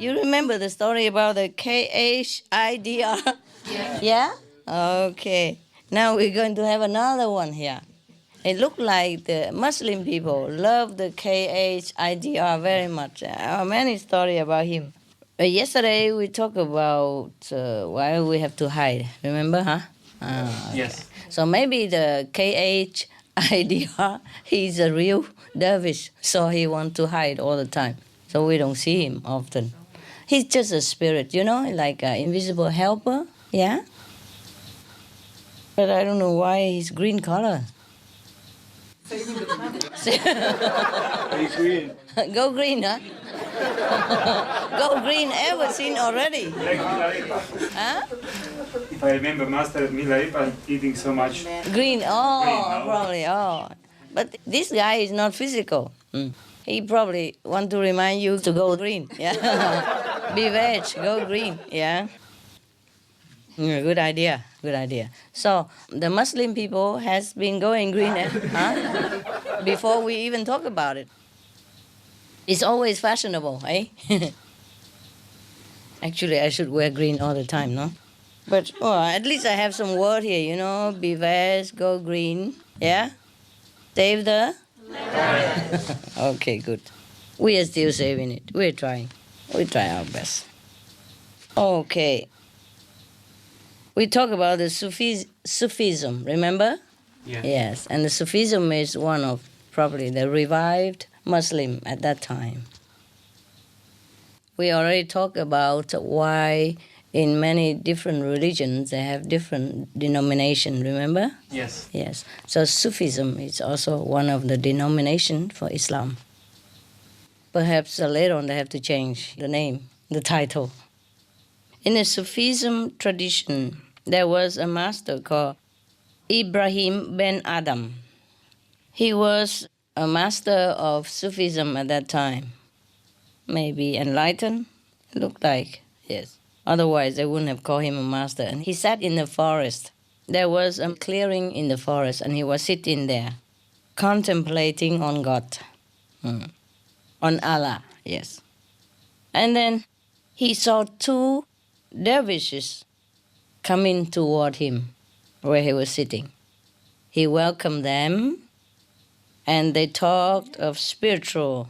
You remember the story about the KHIDR? Yeah? Okay. Now we're going to have another one here. It looked like the Muslim people love the KHIDR very much. Many story about him. Yesterday we talked about why we have to hide. Remember, huh? Okay. Yes. So maybe the KHIDR, he's a real dervish, so he wants to hide all the time. So we don't see him often. He's just a spirit, like an invisible helper. Yeah? But I don't know why he's green color. He's green. Go green, huh? Go green, ever seen already? Like Milarepa. Huh? If I remember, Master Milarepa eating so much. Green, Green, no? probably, But this guy is not physical. He probably want to remind you to go green. Yeah. Be veg, go green. Yeah. Good idea. So the Muslim people has been going green before we even talk about it. It's always fashionable, eh? Actually, I should wear green all the time, no? But at least I have some word here, be veg, go green. Yeah? Save the? Okay, good. We are still saving it. We're trying. We try our best. Okay. We talk about the Sufism, remember? Yeah. Yes, and the Sufism is one of probably the revived Muslim at that time. We already talked about why in many different religions they have different denomination, remember? Yes. Yes. So Sufism is also one of the denomination for Islam. Perhaps later on they have to change the name, the title. In the Sufism tradition, there was a master called Ibrahim ben Adam. He was a master of Sufism at that time. Maybe enlightened, looked like, yes. Otherwise, they wouldn't have called him a master. And he sat in the forest. There was a clearing in the forest, and he was sitting there, contemplating on God, on Allah, yes. And then he saw two dervishes coming toward him where he was sitting. He welcomed them, and they talked of spiritual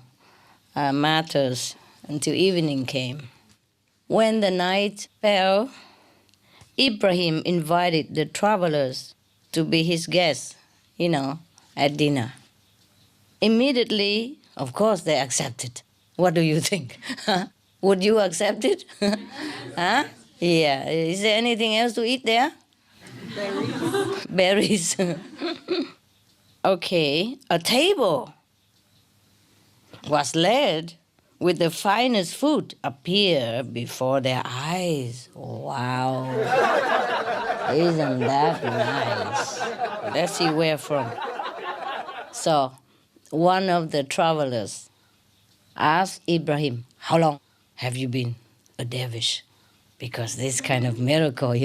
matters until evening came. When the night fell, Ibrahim invited the travelers to be his guests, at dinner. Immediately, of course, they accepted. What do you think? Would you accept it? Huh? Yeah. Is there anything else to eat there? Berries. Okay. A table was laid with the finest food appear before their eyes. Wow. Isn't that nice? Let's see where from. So, one of the travelers asked Ibrahim, how long have you been a dervish? Because this kind of miracle,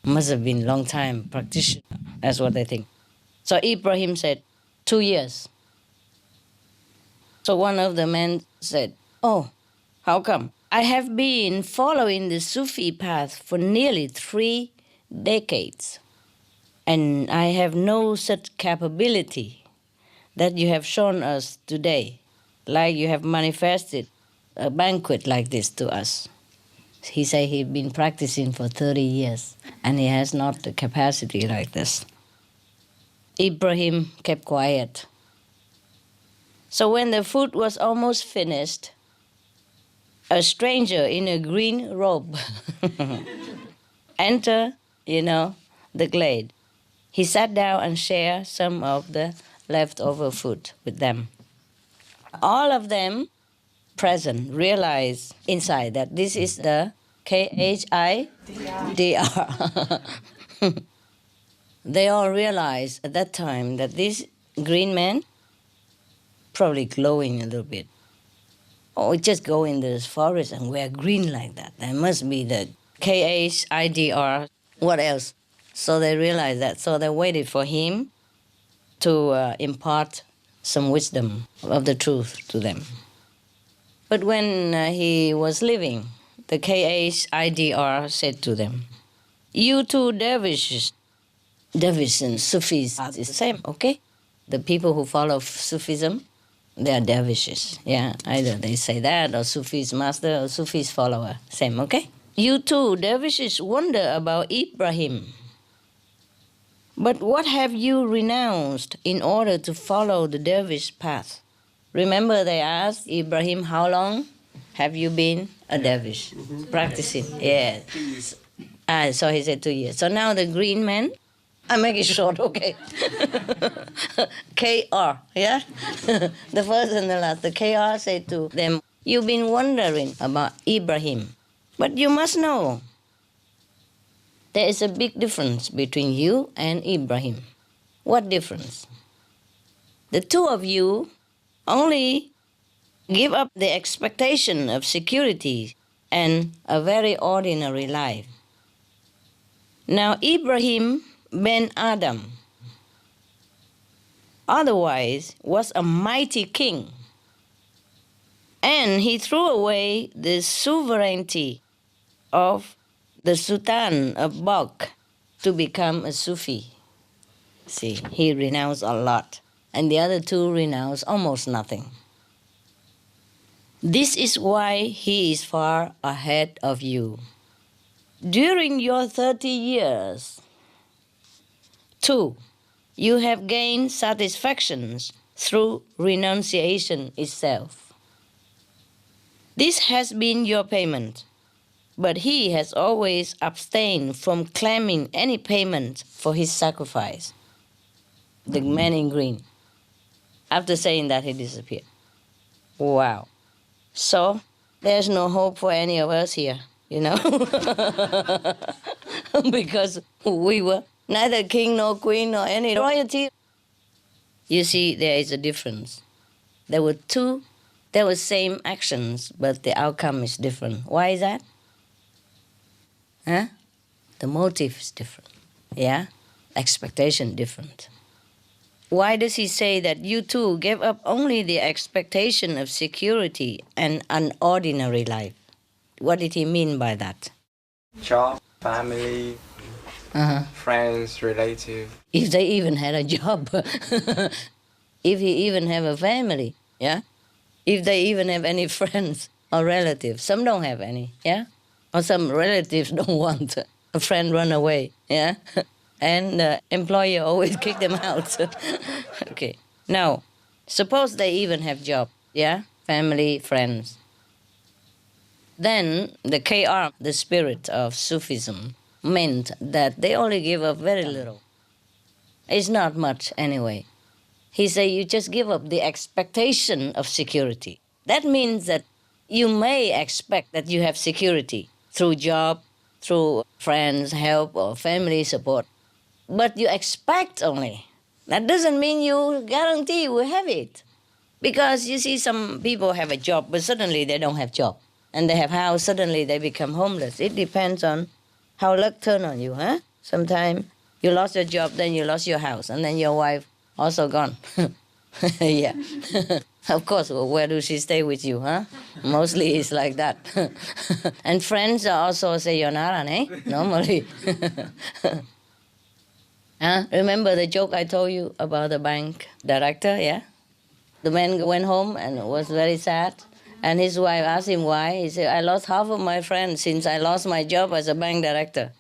must have been a long time practitioner. That's what they think. So Ibrahim said, 2 years. So one of the men said, oh, how come? I have been following the Sufi path for nearly 3 decades, and I have no such capability that you have shown us today, like you have manifested a banquet like this to us. He said he'd been practicing for 30 years, and he has not the capacity like this. Ibrahim kept quiet. So when the food was almost finished, a stranger in a green robe entered, the glade. He sat down and shared some of the leftover food with them. All of them present realized inside that this is the KHIDR. They all realized at that time that this green man probably glowing a little bit. Or just go in the forest and wear green like that. That must be the KHIDR. What else? So they realized that. So they waited for him to impart some wisdom of the truth to them. But when he was living, the KHIDR said to them, "You two dervishes," dervish and Sufis are the same, okay? The people who follow Sufism, they are dervishes. Yeah, either they say that or Sufi's master or Sufi's follower. Same, okay? "You two dervishes wonder about Ibrahim. But what have you renounced in order to follow the dervish path?" Remember they asked Ibrahim, how long have you been a dervish? Practicing. Yes. So he said 2 years. So now the green man, I make it short, okay? KR, yeah? The first and the last. The KR said to them, "You've been wondering about Ibrahim, but you must know there is a big difference between you and Ibrahim." What difference? The two of you only give up the expectation of security and a very ordinary life. Now Ibrahim ben Adam, otherwise, was a mighty king, and he threw away the sovereignty of the Sultan of Buq to become a Sufi. See, he renounced a lot, and the other two renounced almost nothing. This is why he is far ahead of you. During your 30 years, 2, you have gained satisfactions through renunciation itself. This has been your payment, but he has always abstained from claiming any payment for his sacrifice. The man in green. After saying that, he disappeared. Wow. So, there's no hope for any of us here, you know? Because we were neither king nor queen nor any royalty. You see, there is a difference. There were same actions, but the outcome is different. Why is that? Huh? The motive is different. Yeah? Expectation different. Why does he say that you two gave up only the expectation of security and an ordinary life? What did he mean by that? Job, family, friends, relatives. If they even had a job. If he even have a family, yeah? If they even have any friends or relatives. Some don't have any, yeah? Or some relatives don't want a friend run away, yeah? And the employer always kick them out. Okay. Now, suppose they even have job, yeah? Family, friends. Then the KR, the spirit of Sufism, meant that they only give up very little. It's not much anyway. He said you just give up the expectation of security. That means that you may expect that you have security through job, through friends' help or family support. But you expect only. That doesn't mean you guarantee you will have it. Because you see some people have a job, but suddenly they don't have job. And they have house, suddenly they become homeless. It depends on how luck turn on you, huh? Sometimes you lost your job, then you lost your house, and then your wife also gone. Yeah. Of course, where does she stay with you, huh? Mostly it's like that. And friends also say sayonara, eh? Normally. Remember the joke I told you about the bank director, yeah? The man went home and was very sad. And his wife asked him why. He said, I lost half of my friends since I lost my job as a bank director.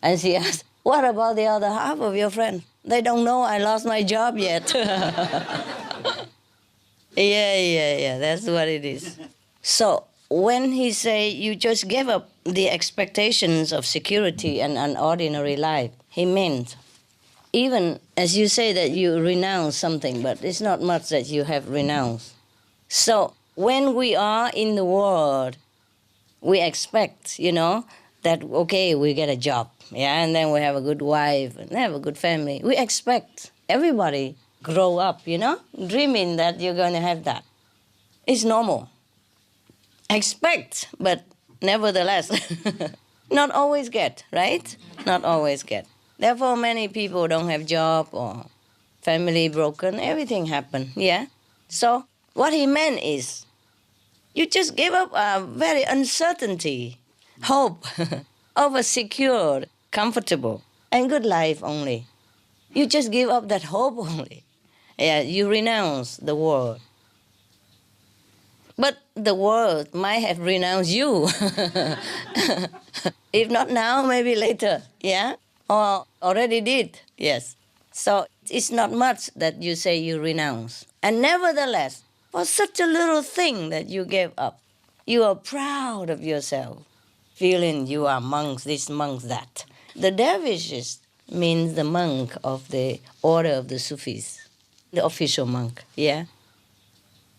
And she asked, what about the other half of your friends? They don't know I lost my job yet. Yeah, that's what it is. So when he say you just gave up the expectations of security and an ordinary life, he meant even as you say that you renounce something, but it's not much that you have renounced. So when we are in the world, we expect, that, okay, we get a job, yeah, and then we have a good wife and have a good family. We expect everybody grow up, dreaming that you're going to have that. It's normal. Expect, but nevertheless, not always get, right? Not always get. Therefore, many people don't have job or family broken, everything happen, yeah? So what he meant is, You just give up a very uncertainty, hope of a secure, comfortable, and good life only. You just give up that hope only. Yeah, you renounce the world. But the world might have renounced you. If not now, maybe later, yeah? Or already did, yes. So it's not much that you say you renounce. And nevertheless, for such a little thing that you gave up, you are proud of yourself, feeling you are monks this, monks that. The dervishes means the monk of the order of the Sufis, the official monk, yeah?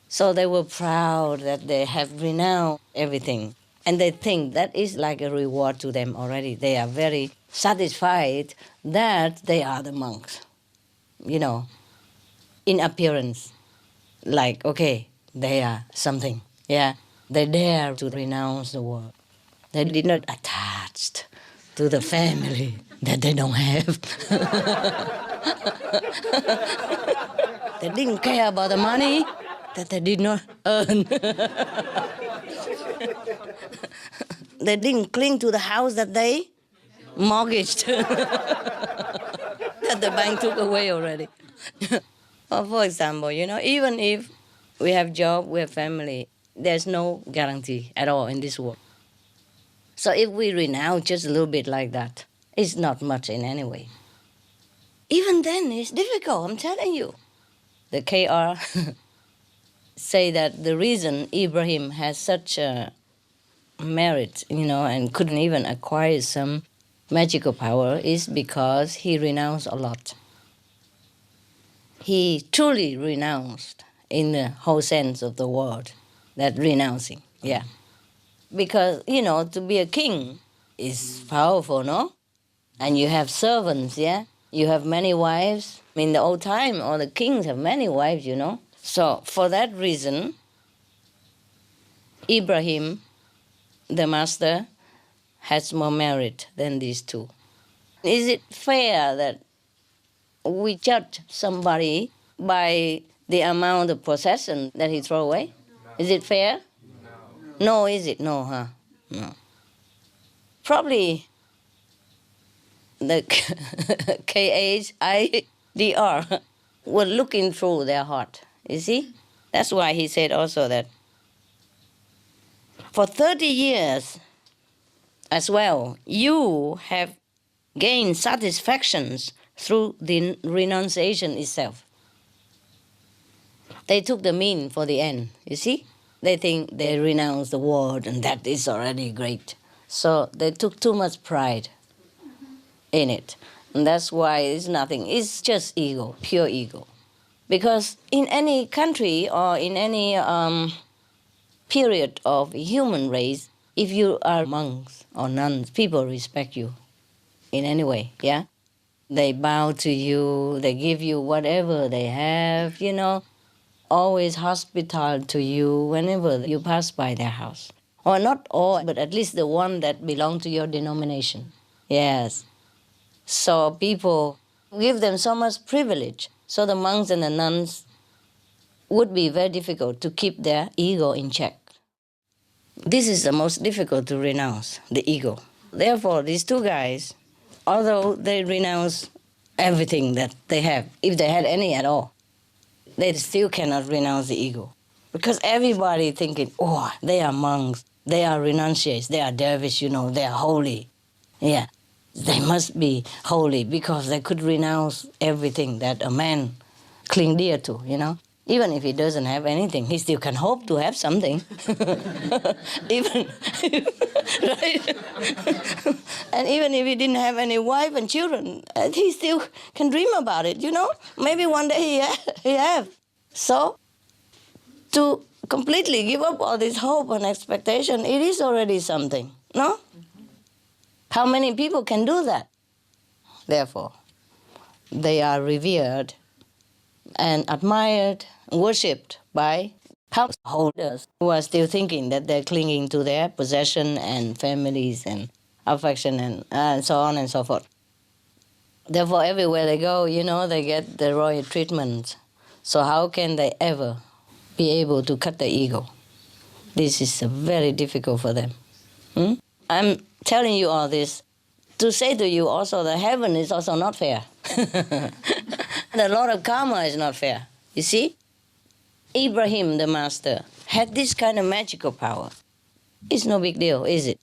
So they were proud that they have renounced everything. And they think that is like a reward to them already. They are very satisfied that they are the monks, you know, in appearance. Like, okay, they are something, yeah. They dare to renounce the world. They did not attach to the family that they don't have. They didn't care about the money that they did not earn. They didn't cling to the house that they mortgaged, that the bank took away already. Or for example, you know, even if we have job, we have family, there's no guarantee at all in this world. So if we renounce just a little bit like that, it's not much in any way. Even then, it's difficult, I'm telling you. The KR say that the reason Ibrahim has such a merit, you know, and couldn't even acquire some magical power is because he renounced a lot. He truly renounced in the whole sense of the word, that renouncing, yeah. Because, you know, to be a king is powerful, no? And you have servants, yeah? You have many wives. In the old time, all the kings have many wives, you know? So for that reason, Ibrahim, the master, has more merit than these two. Is it fair that we judge somebody by the amount of possession that he throw away? Is it fair? No, is it? No, huh? No. Probably the KHIDR were looking through their heart, you see? That's why he said also that for 30 years as well, you have gained satisfactions through the renunciation itself. They took the mean for the end, you see? They think they renounce the world and that is already great. So they took too much pride in it. And that's why it's nothing. It's just ego, pure ego. Because in any country or in any period of human race, if you are monks or nuns, people respect you in any way, yeah? They bow to you, they give you whatever they have, you know, always hospitable to you whenever you pass by their house. Or not all, but at least the one that belong to your denomination. Yes. So people give them so much privilege. So the monks and the nuns would be very difficult to keep their ego in check. This is the most difficult to renounce, the ego. Therefore, these two guys, although they renounce everything that they have, if they had any at all, they still cannot renounce the ego. Because everybody thinking, oh, they are monks, they are renunciates, they are dervish, you know, they are holy. Yeah, they must be holy because they could renounce everything that a man cling dear to, you know. Even if he doesn't have anything, he still can hope to have something. Even, right? And even if he didn't have any wife and children, he still can dream about it, you know? Maybe one day he have. So, to completely give up all this hope and expectation, it is already something, no? How many people can do that? Therefore, they are revered and admired, worshipped by householders who are still thinking that they're clinging to their possession and families and affection and so on and so forth. Therefore, everywhere they go, you know, they get the royal treatment. So how can they ever be able to cut the ego? This is very difficult for them. I'm telling you all this to say to you also that heaven is also not fair. The Lord of Karma is not fair. You see? Ibrahim, the master, had this kind of magical power. It's no big deal, is it?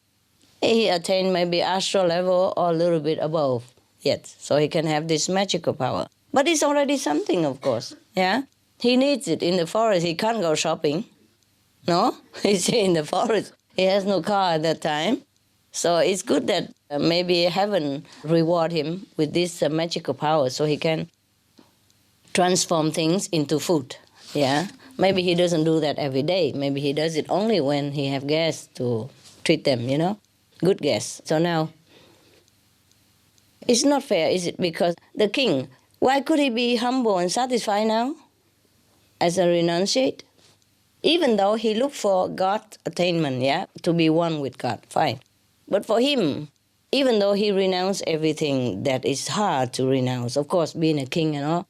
He attained maybe astral level or a little bit above yet, so he can have this magical power. But it's already something, of course. Yeah, he needs it in the forest. He can't go shopping. No, he's in the forest. He has no car at that time. So it's good that maybe heaven reward him with this magical power so he can transform things into food. Yeah, maybe he doesn't do that every day. Maybe he does it only when he have guests to treat them, you know, good guests. So now, it's not fair, is it? Because the king, why could he be humble and satisfied now as a renunciate? Even though he looked for God attainment, yeah, to be one with God, fine. But for him, even though he renounced everything that is hard to renounce, of course, being a king and all,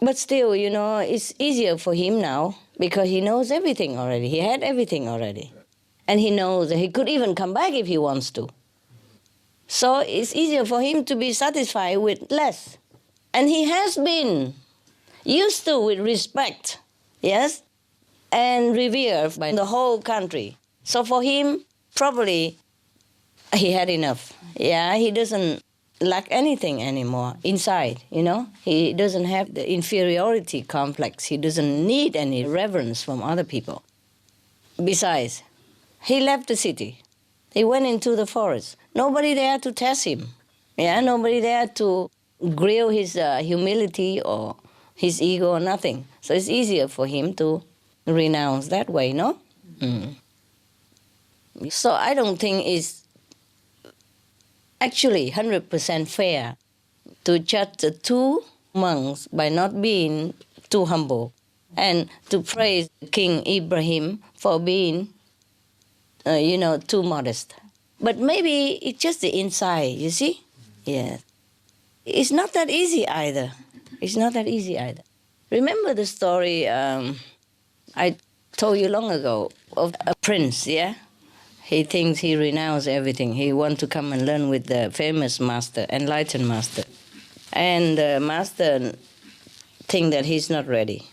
but still, you know, it's easier for him now because he knows everything already. He had everything already. And he knows that he could even come back if he wants to. So it's easier for him to be satisfied with less. And he has been used to with respect, yes, and revered by the whole country. So for him, probably he had enough. Yeah, he doesn't lack anything anymore inside, you know. He doesn't have the inferiority complex. He doesn't need any reverence from other people. Besides, he left the city. He went into the forest. Nobody there to test him. Yeah, nobody there to grill his humility or his ego or nothing. So it's easier for him to renounce that way, no? So I don't think it's actually 100% fair to judge the two monks by not being too humble and to praise King Ibrahim for being, too modest. But maybe it's just the inside, you see? Yeah. It's not that easy either. It's not that easy either. Remember the story I told you long ago of a prince, yeah? He thinks he renounced everything. He wants to come and learn with the famous master, enlightened master. And the master thinks that he's not ready.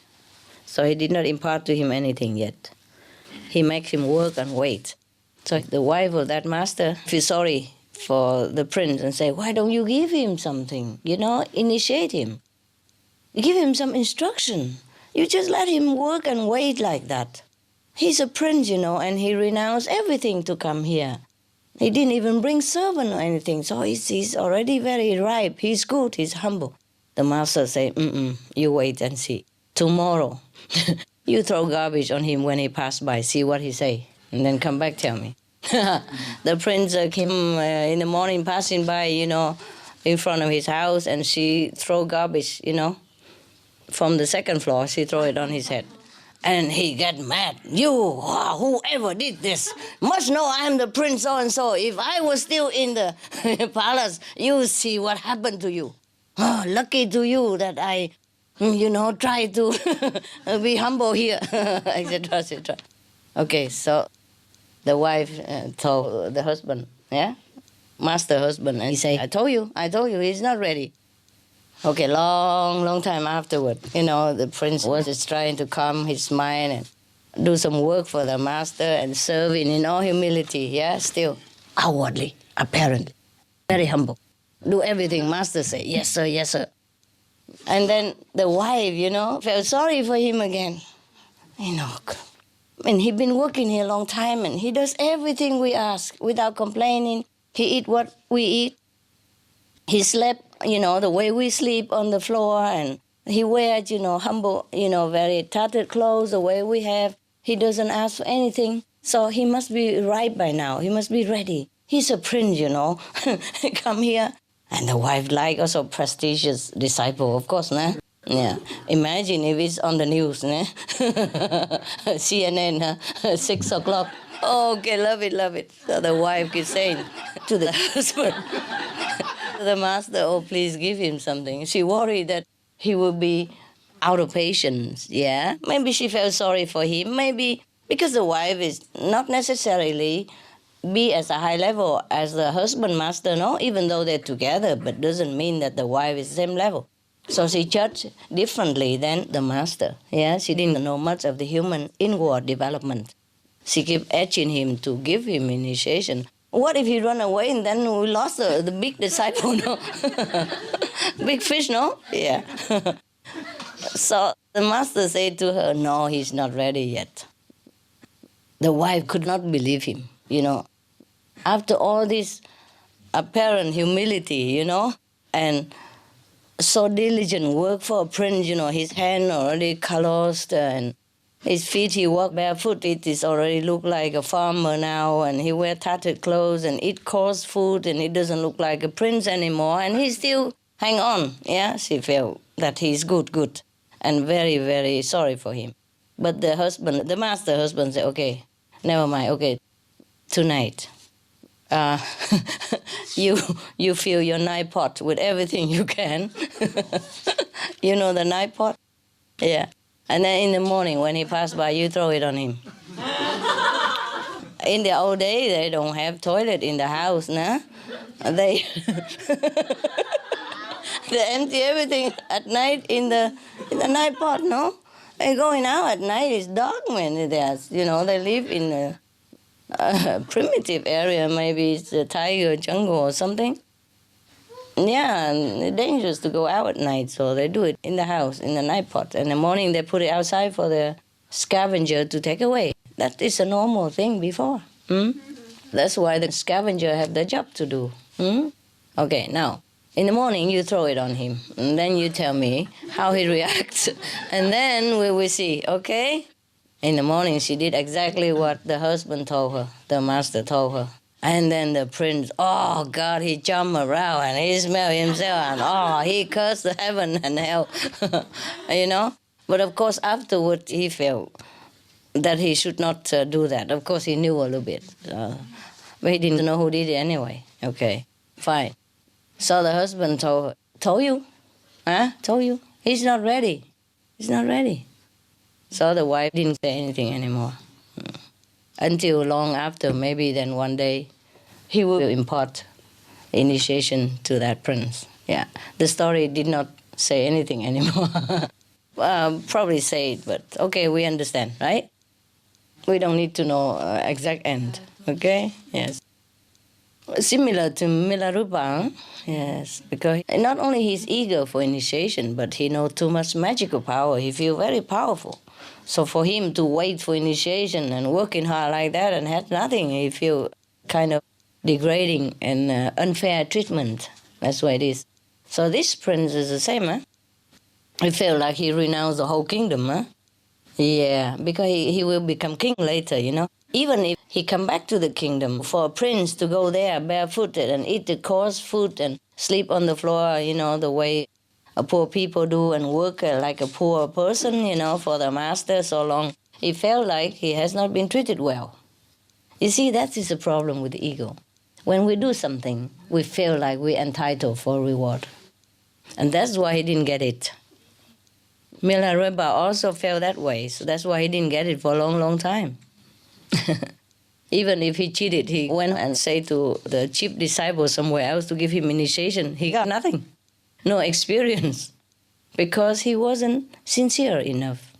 So he did not impart to him anything yet. He makes him work and wait. So the wife of that master feels sorry for the prince and say, why don't you give him something? You know, initiate him. Give him some instruction. You just let him work and wait like that. He's a prince, you know, and he renounced everything to come here. He didn't even bring servant or anything, so he's already very ripe. He's good, he's humble. The master say, you wait and see. Tomorrow, you throw garbage on him when he passed by, see what he say, and then come back, tell me. The prince came in the morning passing by, you know, in front of his house, and she throw garbage, you know, from the second floor, she throw it on his head. And he got mad. You, whoever did this, must know I'm the prince so-and-so. If I was still in the palace, you see what happened to you. Oh, lucky to you that I, try to be humble here, etc., etc. Okay, so the wife told the husband, yeah, master husband, and he say, I told you, he's not ready. Okay, long time afterward, the prince was just trying to calm his mind and do some work for the master and serving in all humility, yeah, still outwardly, apparently, very humble. Do everything master say, yes sir, yes sir. And then the wife, felt sorry for him again. And he'd been working here a long time and he does everything we ask without complaining. He eat what we eat. He slept, the way we sleep on the floor, and he wears, humble, very tattered clothes the way we have. He doesn't ask for anything. So he must be right by now. He must be ready. He's a prince, Come here. And the wife also prestigious disciple, of course, nah? Yeah. Imagine if it's on the news, nah? CNN, 6 o'clock. Oh, okay, love it. So the wife keeps saying to the husband, the master, please give him something. She worried that he will be out of patience, yeah. Maybe she felt sorry for him, maybe because the wife is not necessarily be as a high level as the husband master, no? Even though they're together, but doesn't mean that the wife is same level. So she judged differently than the master, yeah. She didn't know much of the human inward development. She kept edging him to give him initiation. What if he run away and then we lost the big disciple, no? Big fish, no? Yeah. So the master said to her, no, he's not ready yet. The wife could not believe him, After all this apparent humility, and so diligent work for a prince, his hand already calloused and his feet, he walk barefoot, it is already look like a farmer now, and he wear tattered clothes and eat coarse food, and he doesn't look like a prince anymore, and he still hang on, yeah? She felt that he's good, and very, very sorry for him. But the master husband said, okay, never mind, okay, tonight, you fill your night pot with everything you can. You know the night pot? Yeah. And then in the morning when he passed by, you throw it on him. In the old days, they don't have toilet in the house, nah? They they empty everything at night in the night pot, no? They going out at night, it's dark when there's, they live in a primitive area, maybe it's a tiger jungle or something. Yeah, and it's dangerous to go out at night, so they do it in the house, in the night pot. In the morning, they put it outside for the scavenger to take away. That is a normal thing before. That's why the scavenger have the job to do. Okay, now, in the morning, you throw it on him, and then you tell me how he reacts, and then we will see, okay? In the morning, she did exactly what the husband told her, the master told her. And then the prince, oh God, he jumped around and he smelled himself and he cursed heaven and hell, But of course, afterward, he felt that he should not do that. Of course, he knew a little bit, but he didn't know who did it anyway. Okay, fine. So the husband told you? Told you? He's not ready. He's not ready. So the wife didn't say anything anymore. Until long after, maybe then one day, he will impart initiation to that prince. Yeah, the story did not say anything anymore. Probably say it, but okay, we understand, right? We don't need to know exact end, okay? Yes. Similar to Milarepa, yes, because not only he's eager for initiation, but he knows too much magical power. He feels very powerful. So for him to wait for initiation and working hard like that and had nothing, he feel kind of degrading and unfair treatment. That's what it is. So this prince is the same, huh? He felt like he renounced the whole kingdom, huh? Yeah, because he will become king later, Even if he come back to the kingdom, for a prince to go there barefooted and eat the coarse food and sleep on the floor, the way poor people do and work like a poor person, for the master so long, he felt like he has not been treated well. You see, that is the problem with the ego. When we do something, we feel like we're entitled for reward. And that's why he didn't get it. Milarepa also felt that way, so that's why he didn't get it for a long, long time. Even if he cheated, he went and said to the chief disciple somewhere else to give him initiation. He got nothing, no experience, because he wasn't sincere enough.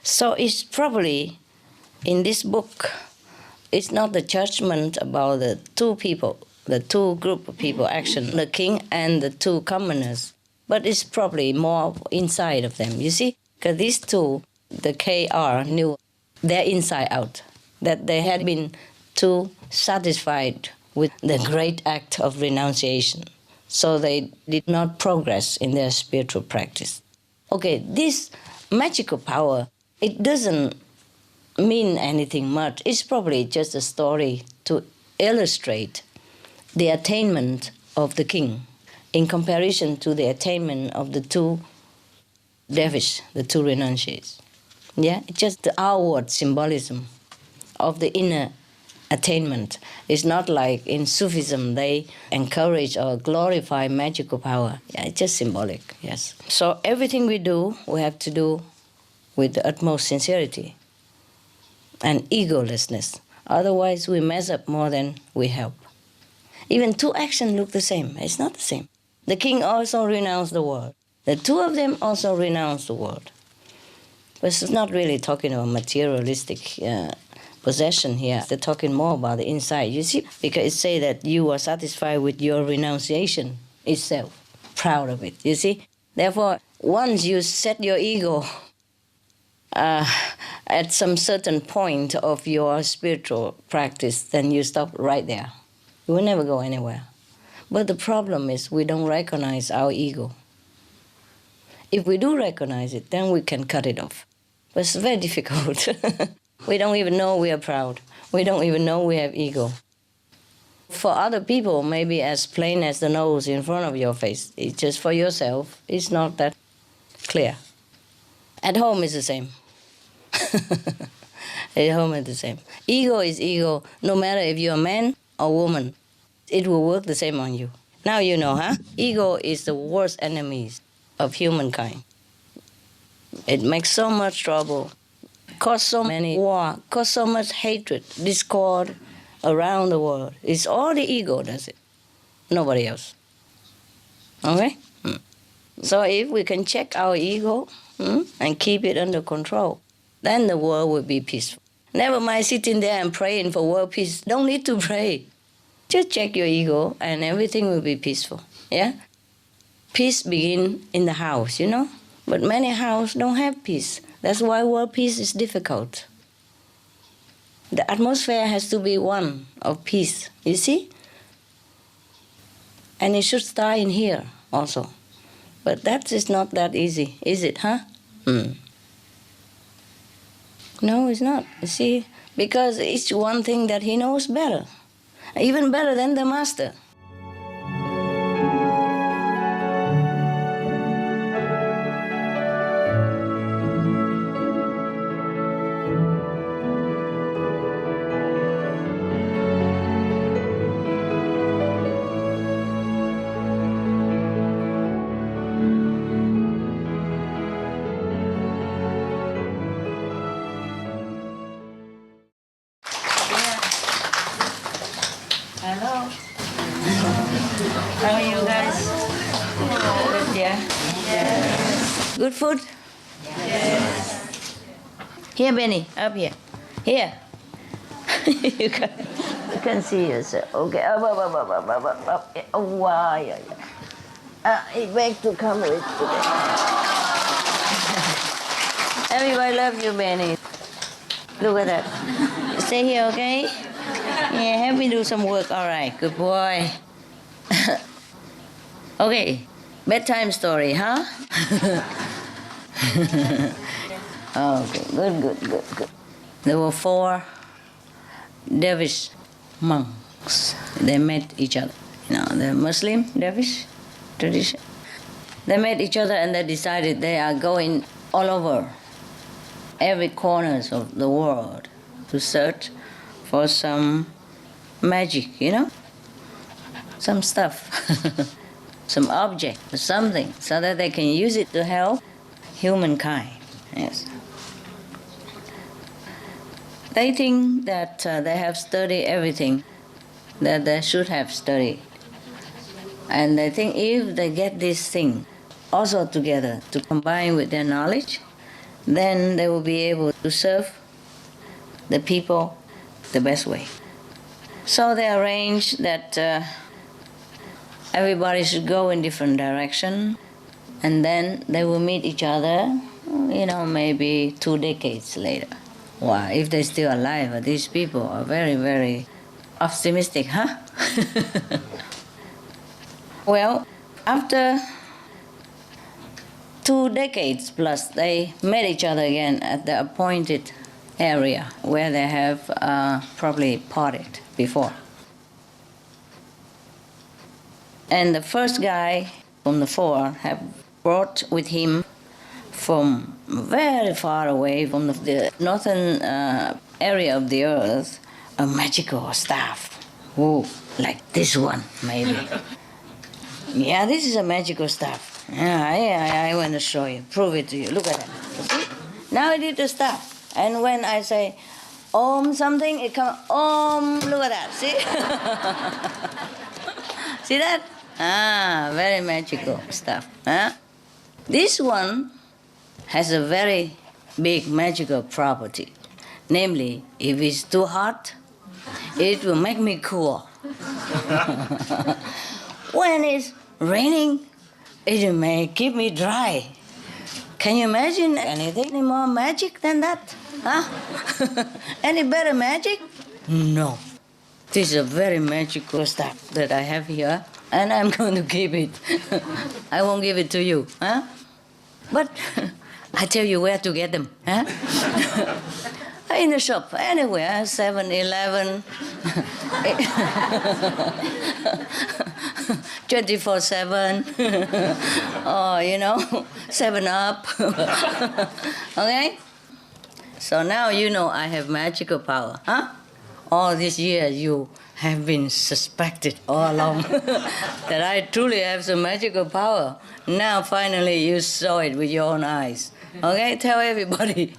So it's probably, in this book, it's not the judgment about the two people, the two group of people action, the king and the two commoners, but it's probably more inside of them, you see? Because these two, the KR, knew their inside out, that they had been too satisfied with the great act of renunciation. So they did not progress in their spiritual practice. Okay, this magical power, it doesn't mean anything much. It's probably just a story to illustrate the attainment of the king in comparison to the attainment of the two dervish, the two renunciates. Yeah, it's just the outward symbolism of the inner attainment. It's not like in Sufism they encourage or glorify magical power. Yeah, it's just symbolic, yes. So everything we do, we have to do with the utmost sincerity and egolessness. Otherwise, we mess up more than we help. Even two actions look the same. It's not the same. The king also renounced the world. The two of them also renounced the world. But it's not really talking about materialistic possession here. They're talking more about the inside. You see, because it say that you are satisfied with your renunciation itself, proud of it. You see, therefore, once you set your ego at some certain point of your spiritual practice, then you stop right there. You will never go anywhere. But the problem is we don't recognize our ego. If we do recognize it, then we can cut it off. But it's very difficult. We don't even know we are proud. We don't even know we have ego. For other people, maybe as plain as the nose in front of your face. It's just for yourself. It's not that clear. At home, it's the same. At home, it's the same. Ego is ego, no matter if you're a man or woman. It will work the same on you. Now you know, huh? Ego is the worst enemy of humankind. It makes so much trouble, cause so many war, cause so much hatred, discord around the world. It's all the ego does it, nobody else. Okay? So if we can check our ego and keep it under control, then the world will be peaceful. Never mind sitting there and praying for world peace. Don't need to pray. Just check your ego and everything will be peaceful. Yeah? Peace begins in the house, you know? But many houses don't have peace. That's why world peace is difficult. The atmosphere has to be one of peace, you see? And it should start in here also. But that is not that easy, is it, huh? No, it's not, you see? Because it's one thing that he knows better. Even better than the master. Hello. How are you guys? Good, yeah? Yes. Good food? Yes. Here, Benny, up here. Here. you can see yourself. Okay. Up. Oh, wow. Yeah. It's back to come with today. Everybody loves you, Benny. Look at that. Stay here, okay? Yeah, help me do some work. All right, good boy. Okay, bedtime story, huh? Okay, good. There were 4 dervish monks. They met each other. You know, the Muslim dervish tradition. They met each other and they decided they are going all over every corners of the world to search for some magic, you know, some stuff, some object or something, so that they can use it to help humankind. Yes. They think that they have studied everything that they should have studied. And they think if they get this thing also together to combine with their knowledge, then they will be able to serve the people the best way. So they arranged that everybody should go in different direction, and then they will meet each other, you know, maybe 2 decades later. Wow, if they're still alive, these people are very, very optimistic, huh? Well, after 2 decades plus, they met each other again at the appointed area where they have probably parted before. And the first guy from the 4 have brought with him from very far away from the northern area of the earth a magical staff. Oh, like this one, maybe. Yeah, this is a magical staff. Yeah, I want to show you, prove it to you. Look at that. You see? Now I did the staff. And when I say Om something, it comes Om. Look at that. See? See that? Very magical stuff. Huh? This one has a very big magical property. Namely, if it's too hot, it will make me cool. When it's raining, it may keep me dry. Can you imagine anything more magic than that? Huh? Any better magic? No. This is a very magical stuff that I have here, and I'm going to keep it. I won't give it to you. Huh? But I tell you where to get them. Huh? In the shop, anywhere, 7-Eleven, 24/7, or 7-Up. Okay? So now you know I have magical power, huh? All these years you have been suspected all along that I truly have some magical power. Now finally you saw it with your own eyes. Okay, tell everybody.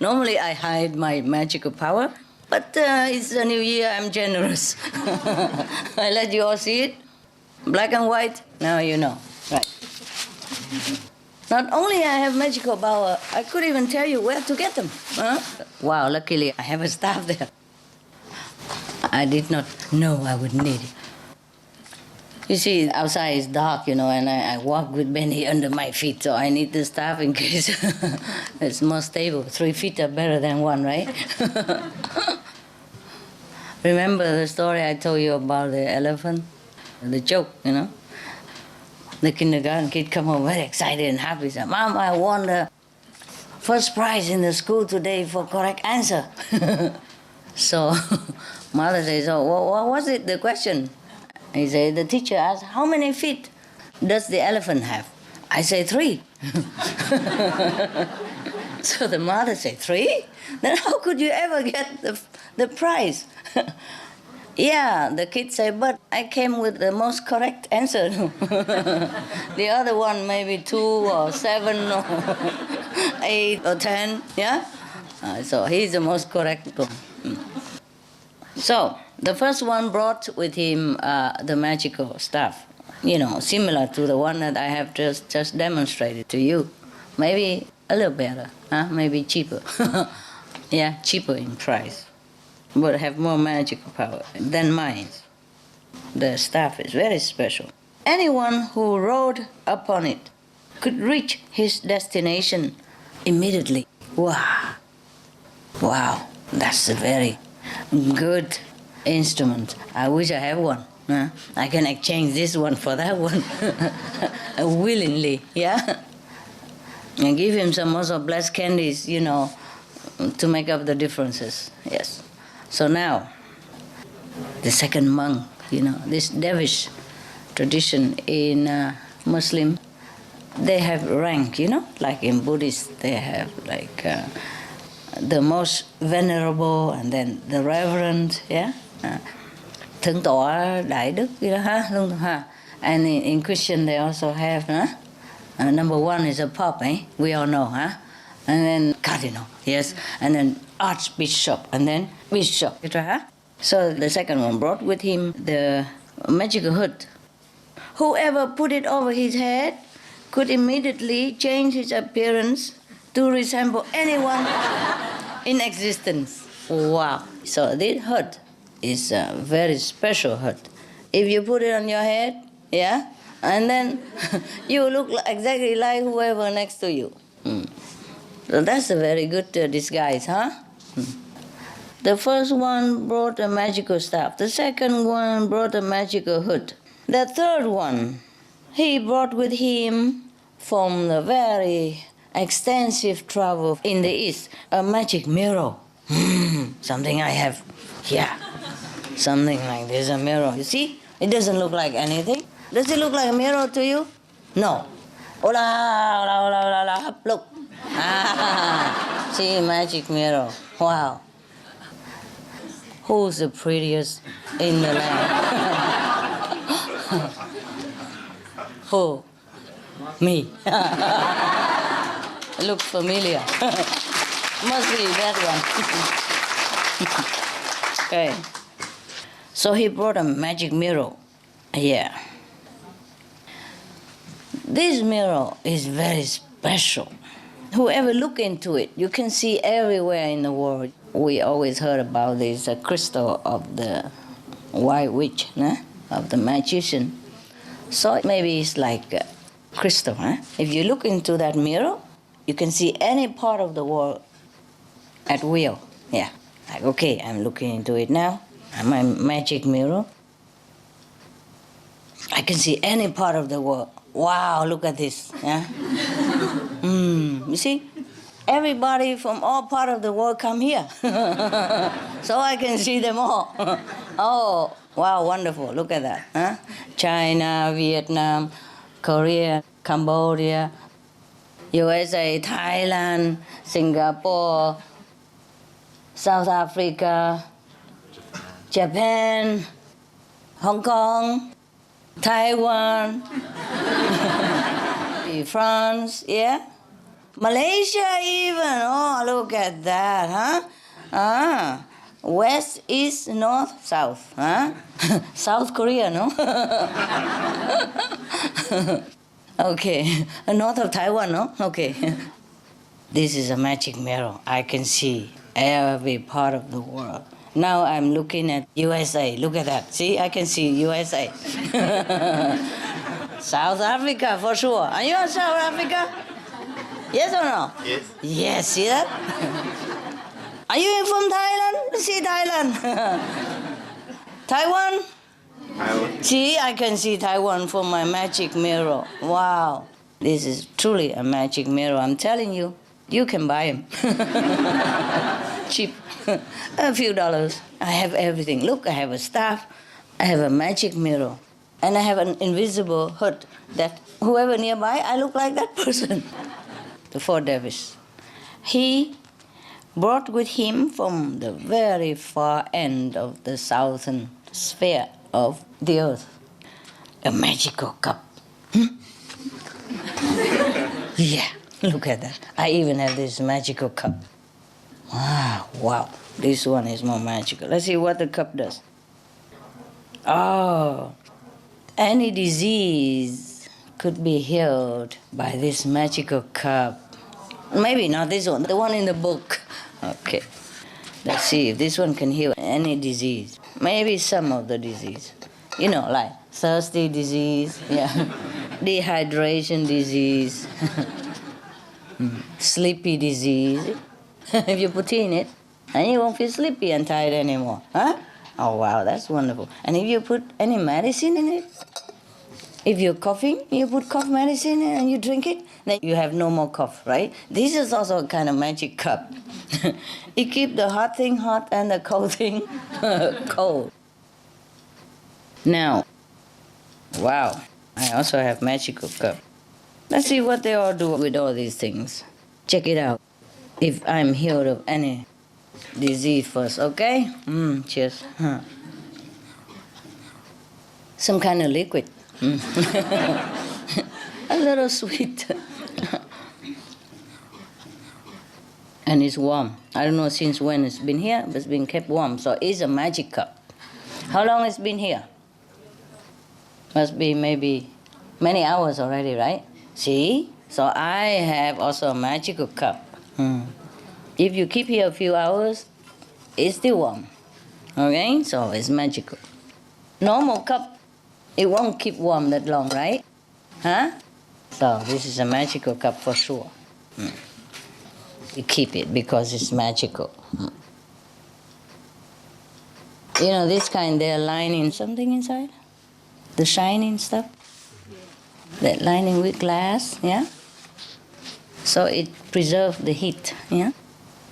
Normally I hide my magical power, but it's a new year, I'm generous. I let you all see it, black and white, now you know. Right. Not only I have magical power, I could even tell you where to get them. Huh? Wow, luckily I have a staff there. I did not know I would need it. You see, outside is dark, and I walk with Benny under my feet, so I need the staff in case it's more stable. 3 feet are better than 1, right? Remember the story I told you about the elephant? The joke, The kindergarten kid come home very excited and happy. Said, Mom, I won the first prize in the school today for correct answer. So mother says, oh, what was it, the question? He said, the teacher asked, how many feet does the elephant have? I say 3. So the mother said, 3? Then how could you ever get the prize? Yeah, the kid said, but I came with the most correct answer. The other one maybe 2 or 7 or 8 or 10, yeah? So he's the most correct one. So the first one brought with him the magical stuff, similar to the one that I have just demonstrated to you. Maybe a little better, maybe cheaper. Yeah, cheaper in price, but have more magical power than mine. The staff is very special. Anyone who rode upon it could reach his destination immediately. Wow, that's a very good instrument. I wish I have one. I can exchange this one for that one willingly, yeah? And give him some also blessed candies, to make up the differences, yes. So now, the second monk, this dervish tradition in Muslim, they have rank, like in Buddhist, they have like the most venerable and then the reverend, yeah? Thượng tọa đại đức, and in Christian they also have, number 1 is a pope, we all know, and then cardinal, yes, and then archbishop, and then bishop, etc. So the second one brought with him the magical hood. Whoever put it over his head could immediately change his appearance to resemble anyone in existence. Wow. So this hood is a very special hood. If you put it on your head, yeah, and then you look exactly like whoever next to you. So that's a very good disguise, huh? The first one brought a magical staff. The second one brought a magical hood. The third one, he brought with him from the very extensive travel in the East, a magic mirror. Something I have here. Something like this, a mirror. You see? It doesn't look like anything. Does it look like a mirror to you? No. Look. See, magic mirror. Wow. Who's the prettiest in the land? Who? Me. Look familiar. Must be that one. Okay. So he brought a magic mirror. Yeah. This mirror is very special. Whoever look into it, you can see everywhere in the world. We always heard about this crystal of the white witch, of the magician. So maybe it's like a crystal. If you look into that mirror, you can see any part of the world at will. Yeah. Like, okay, I'm looking into it now. I'm a magic mirror. I can see any part of the world. Wow, look at this. Yeah. You see? Everybody from all parts of the world come here. So I can see them all. Oh, wow, wonderful. Look at that. China, Vietnam, Korea, Cambodia, USA, Thailand, Singapore, South Africa, Japan, Hong Kong, Taiwan, France, yeah? Malaysia even. Oh, look at that, West, east, north, south, South Korea, no? Okay. North of Taiwan, no? Okay. This is a magic mirror. I can see every part of the world. Now I'm looking at USA. Look at that. See, I can see USA. South Africa, for sure. Are you in South Africa? Yes or no? Yes. Yes, see that? Are you from Thailand? See Thailand. Taiwan? Taiwan. See, I can see Taiwan from my magic mirror. Wow. This is truly a magic mirror. I'm telling you, you can buy them. Cheap. A few dollars. I have everything. Look, I have a staff. I have a magic mirror. And I have an invisible hood that whoever nearby, I look like that person. The four dervishes. He brought with him from the very far end of the southern sphere of the earth a magical cup. Yeah, look at that. I even have this magical cup. Wow, this one is more magical. Let's see what the cup does. Oh, any disease could be healed by this magical cup. Maybe not this one, the one in the book. Okay, let's see if this one can heal any disease. Maybe some of the disease. You know, like thirsty disease, yeah, dehydration disease, sleepy disease. If you put in it, and you won't feel sleepy and tired anymore. Oh, wow, that's wonderful. And if you put any medicine in it, if you're coughing, you put cough medicine in and you drink it, then you have no more cough, right? This is also a kind of magic cup. It keeps the hot thing hot and the cold thing cold. Now, wow, I also have magical cup. Let's see what they all do with all these things. Check it out. If I'm healed of any disease first, okay? Cheers. Some kind of liquid. A little sweet. And it's warm. I don't know since when it's been here, but it's been kept warm. So it's a magic cup. How long it's been here? Must be maybe many hours already, right? See? So I have also a magical cup. If you keep here a few hours, it's still warm. Okay? So it's magical. Normal cup, it won't keep warm that long, right? So this is a magical cup for sure. You keep it because it's magical. You know, this kind, they're lining something inside. The shining stuff. That lining with glass, yeah? So it preserves the heat, yeah?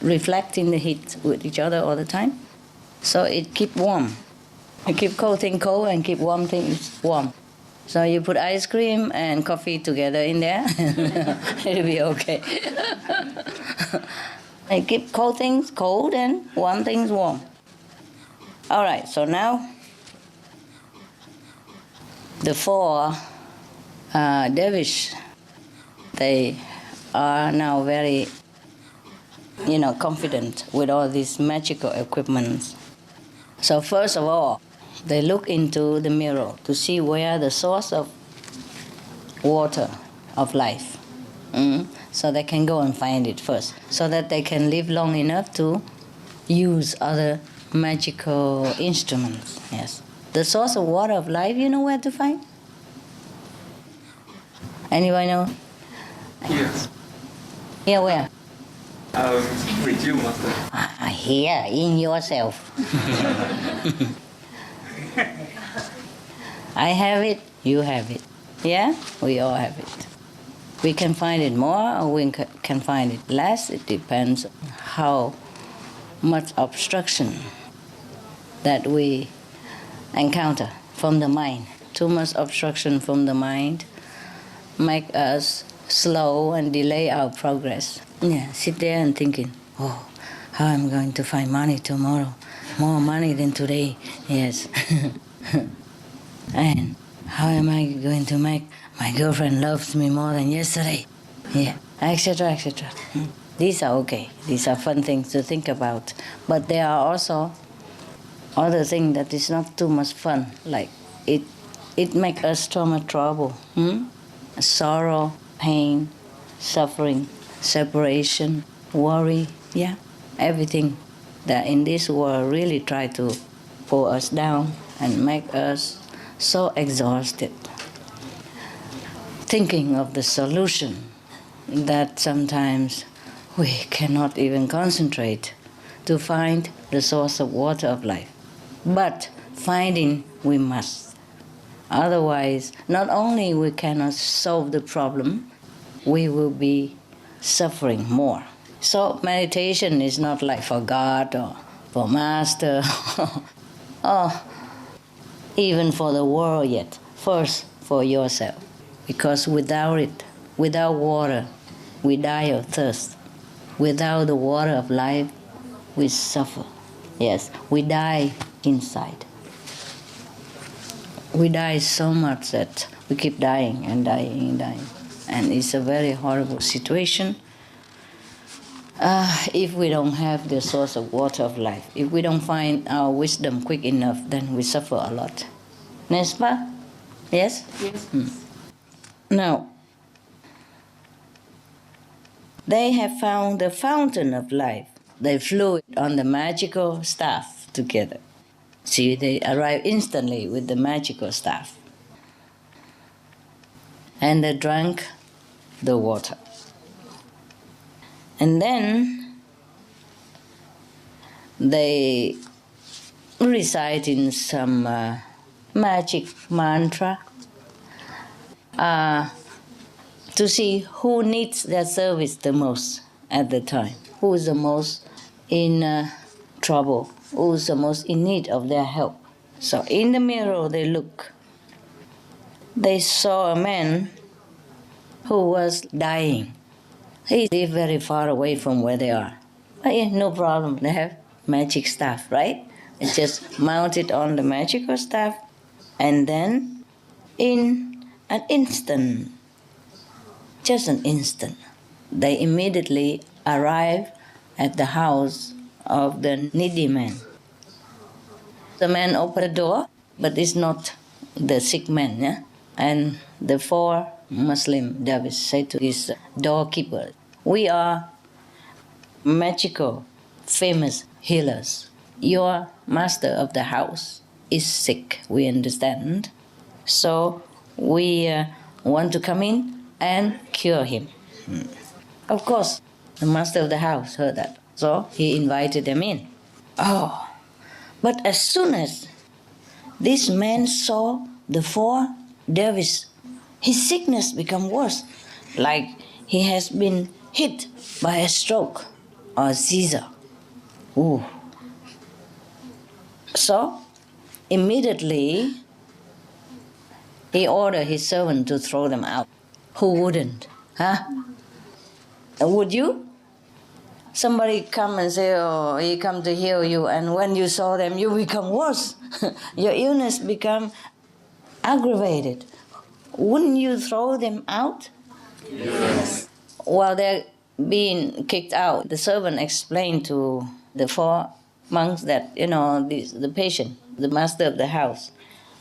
Reflecting the heat with each other all the time. So it keep warm. You keep cold thing cold and keep warm things warm. So you put ice cream and coffee together in there, it'll be okay. I keep cold things cold and warm things warm. All right, so now the four dervish, they are now very, confident with all these magical equipments. So first of all, they look into the mirror to see where the source of water of life. So they can go and find it first, so that they can live long enough to use other magical instruments. Yes. The source of water of life, you know where to find? Anybody know? Yes. Here where? With you, Master. Here, in yourself. I have it, you have it. Yeah? We all have it. We can find it more or we can find it less. It depends on how much obstruction that we encounter from the mind. Too much obstruction from the mind make us slow and delay our progress. Yeah, sit there and thinking, oh, how I'm going to find money tomorrow. More money than today. Yes. And how am I going to make my girlfriend loves me more than yesterday? Yeah, etc., etc. These are okay. These are fun things to think about. But there are also other things that is not too much fun. Like it makes us too much trouble. Sorrow, pain, suffering, separation, worry. Yeah, everything that in this world really try to pull us down and make us so exhausted. Thinking of the solution that sometimes we cannot even concentrate to find the source of water of life. But finding we must. Otherwise, not only we cannot solve the problem, we will be suffering more. So meditation is not like for God or for Master or even for the world yet. First, for yourself. Because without it, without water, we die of thirst. Without the water of life, we suffer. Yes, we die inside. We die so much that we keep dying and dying and dying. And it's a very horrible situation if we don't have the source of water of life. If we don't find our wisdom quick enough, then we suffer a lot. N'est-ce pas? Yes? Yes. Now, they have found the fountain of life. They flew on the magical staff together. See, they arrive instantly with the magical staff. And they drank the water. And then they recite in some magic mantra to see who needs their service the most at the time, who is the most in trouble, who is the most in need of their help. So in the mirror they look. They saw a man who was dying. He lived very far away from where they are. But yeah, no problem, they have magic staff, right? They just mount it on the magical staff, and then in an instant, just an instant, they immediately arrive at the house of the needy man. The man opened the door, but it's not the sick man, yeah? And the four Muslim dervish said to his doorkeeper, we are magical, famous healers. Your master of the house is sick, we understand. So we want to come in and cure him. Of course, the master of the house heard that. So he invited them in. Oh, but as soon as this man saw the four dervishes, his sickness became worse, like he has been hit by a stroke or seizure. Ooh. So immediately he ordered his servant to throw them out. Who wouldn't? Huh? Would you? somebody come and say, oh, he come to heal you, and when you saw them, you become worse. Your illness become aggravated. Wouldn't you throw them out? Yes. While they're being kicked out, the servant explained to the 4 monks that, the patient, the master of the house,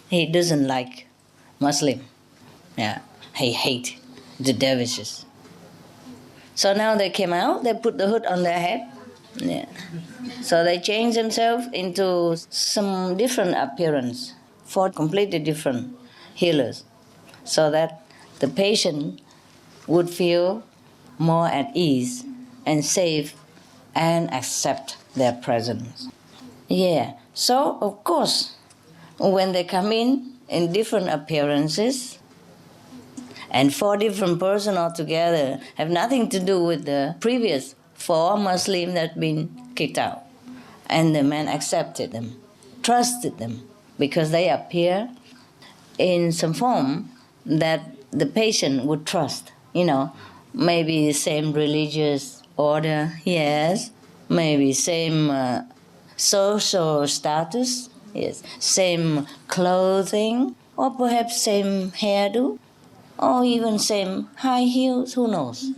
he doesn't like Muslim. Yeah, he hates the dervishes. So now they came out, they put the hood on their head. Yeah. So they changed themselves into some different appearance, 4 completely different healers, so that the patient would feel more at ease and safe and accept their presence. Yeah, so of course, when they come in different appearances, and 4 different persons altogether have nothing to do with the previous 4 Muslims that had been kicked out. And the man accepted them, trusted them, because they appear in some form that the patient would trust. Maybe same religious order, yes, maybe same social status, yes, same clothing, or perhaps same hairdo, or even same high heels, who knows?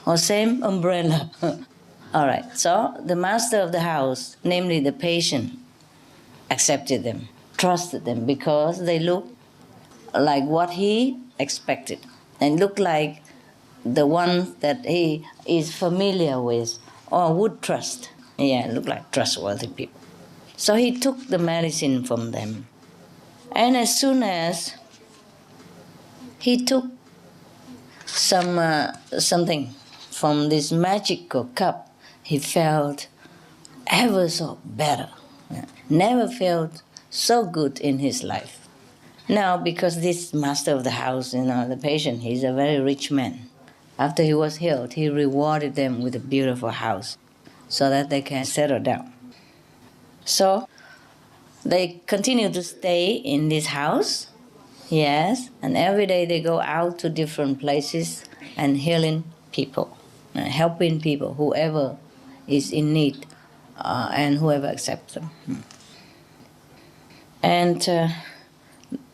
Or same umbrella. All right, so the master of the house, namely the patient, accepted them, trusted them, because they looked like what he expected and looked like the ones that he is familiar with or would trust. Yeah, looked like trustworthy people. So he took the medicine from them. And as soon as he took something from this magical cup, he felt ever so better. Never felt so good in his life. Now, because this master of the house, the patient, he's a very rich man. After he was healed, he rewarded them with a beautiful house so that they can settle down. So they continue to stay in this house, yes, and every day they go out to different places and healing people, helping people, whoever is in need, and whoever accepts them. And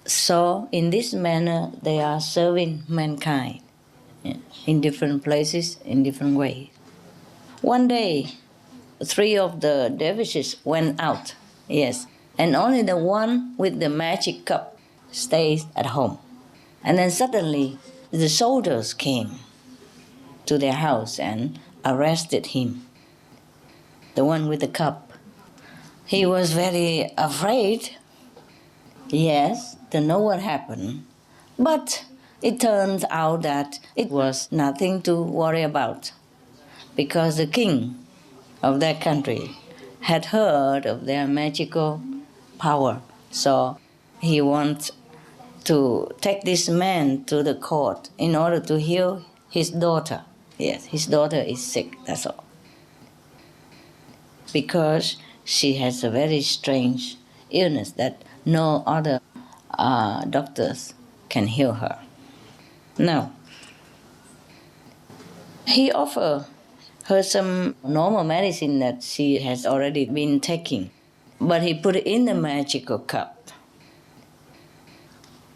so in this manner, they are serving mankind in different places, in different ways. One day, 3 of the dervishes went out, yes, and only the one with the magic cup stays at home. And then suddenly, the soldiers came to their house and arrested him, the one with the cup. He was very afraid, yes, to know what happened, but it turns out that it was nothing to worry about, because the king of that country had heard of their magical power. So he wants to take this man to the court in order to heal his daughter. Yes, his daughter is sick, that's all. Because she has a very strange illness that no other doctors can heal her. Now, he offered her some normal medicine that she has already been taking, but he put it in the magical cup.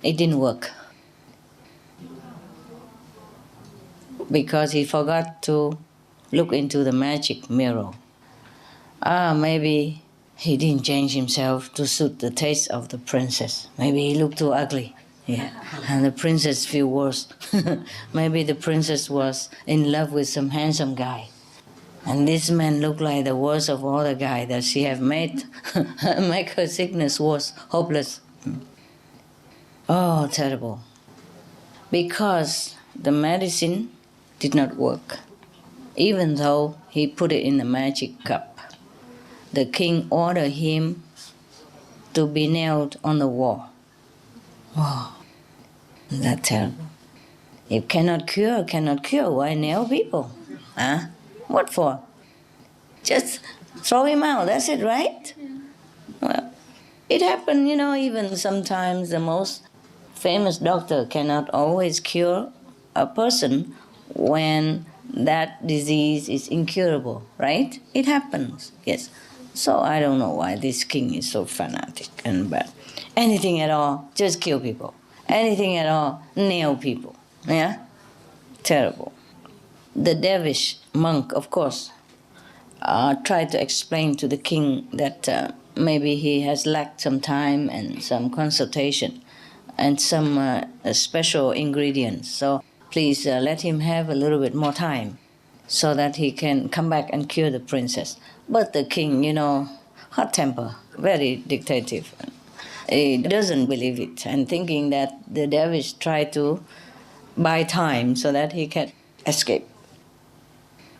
It didn't work because he forgot to look into the magic mirror. Maybe he didn't change himself to suit the taste of the princess. Maybe he looked too ugly. Yeah, and the princess feel worse. Maybe the princess was in love with some handsome guy. And this man looked like the worst of all the guys that she have made. Make her sickness worse, hopeless. Oh, terrible. Because the medicine did not work, even though he put it in the magic cup. The king ordered him to be nailed on the wall. Wow, that's terrible. If cannot cure, why nail people? Huh? What for? Just throw him out, that's it, right? Well, it happened, even sometimes the most famous doctor cannot always cure a person when that disease is incurable, right? It happens, yes. So I don't know why this king is so fanatic and bad. Anything at all, just kill people. Anything at all, nail people. Yeah? Terrible. The dervish monk, of course, tried to explain to the king that maybe he has lacked some time and some consultation and some special ingredients. So please let him have a little bit more time so that he can come back and cure the princess. But the king, hot temper, very dictative. He doesn't believe it and thinking that the dervish tried to buy time so that he can escape.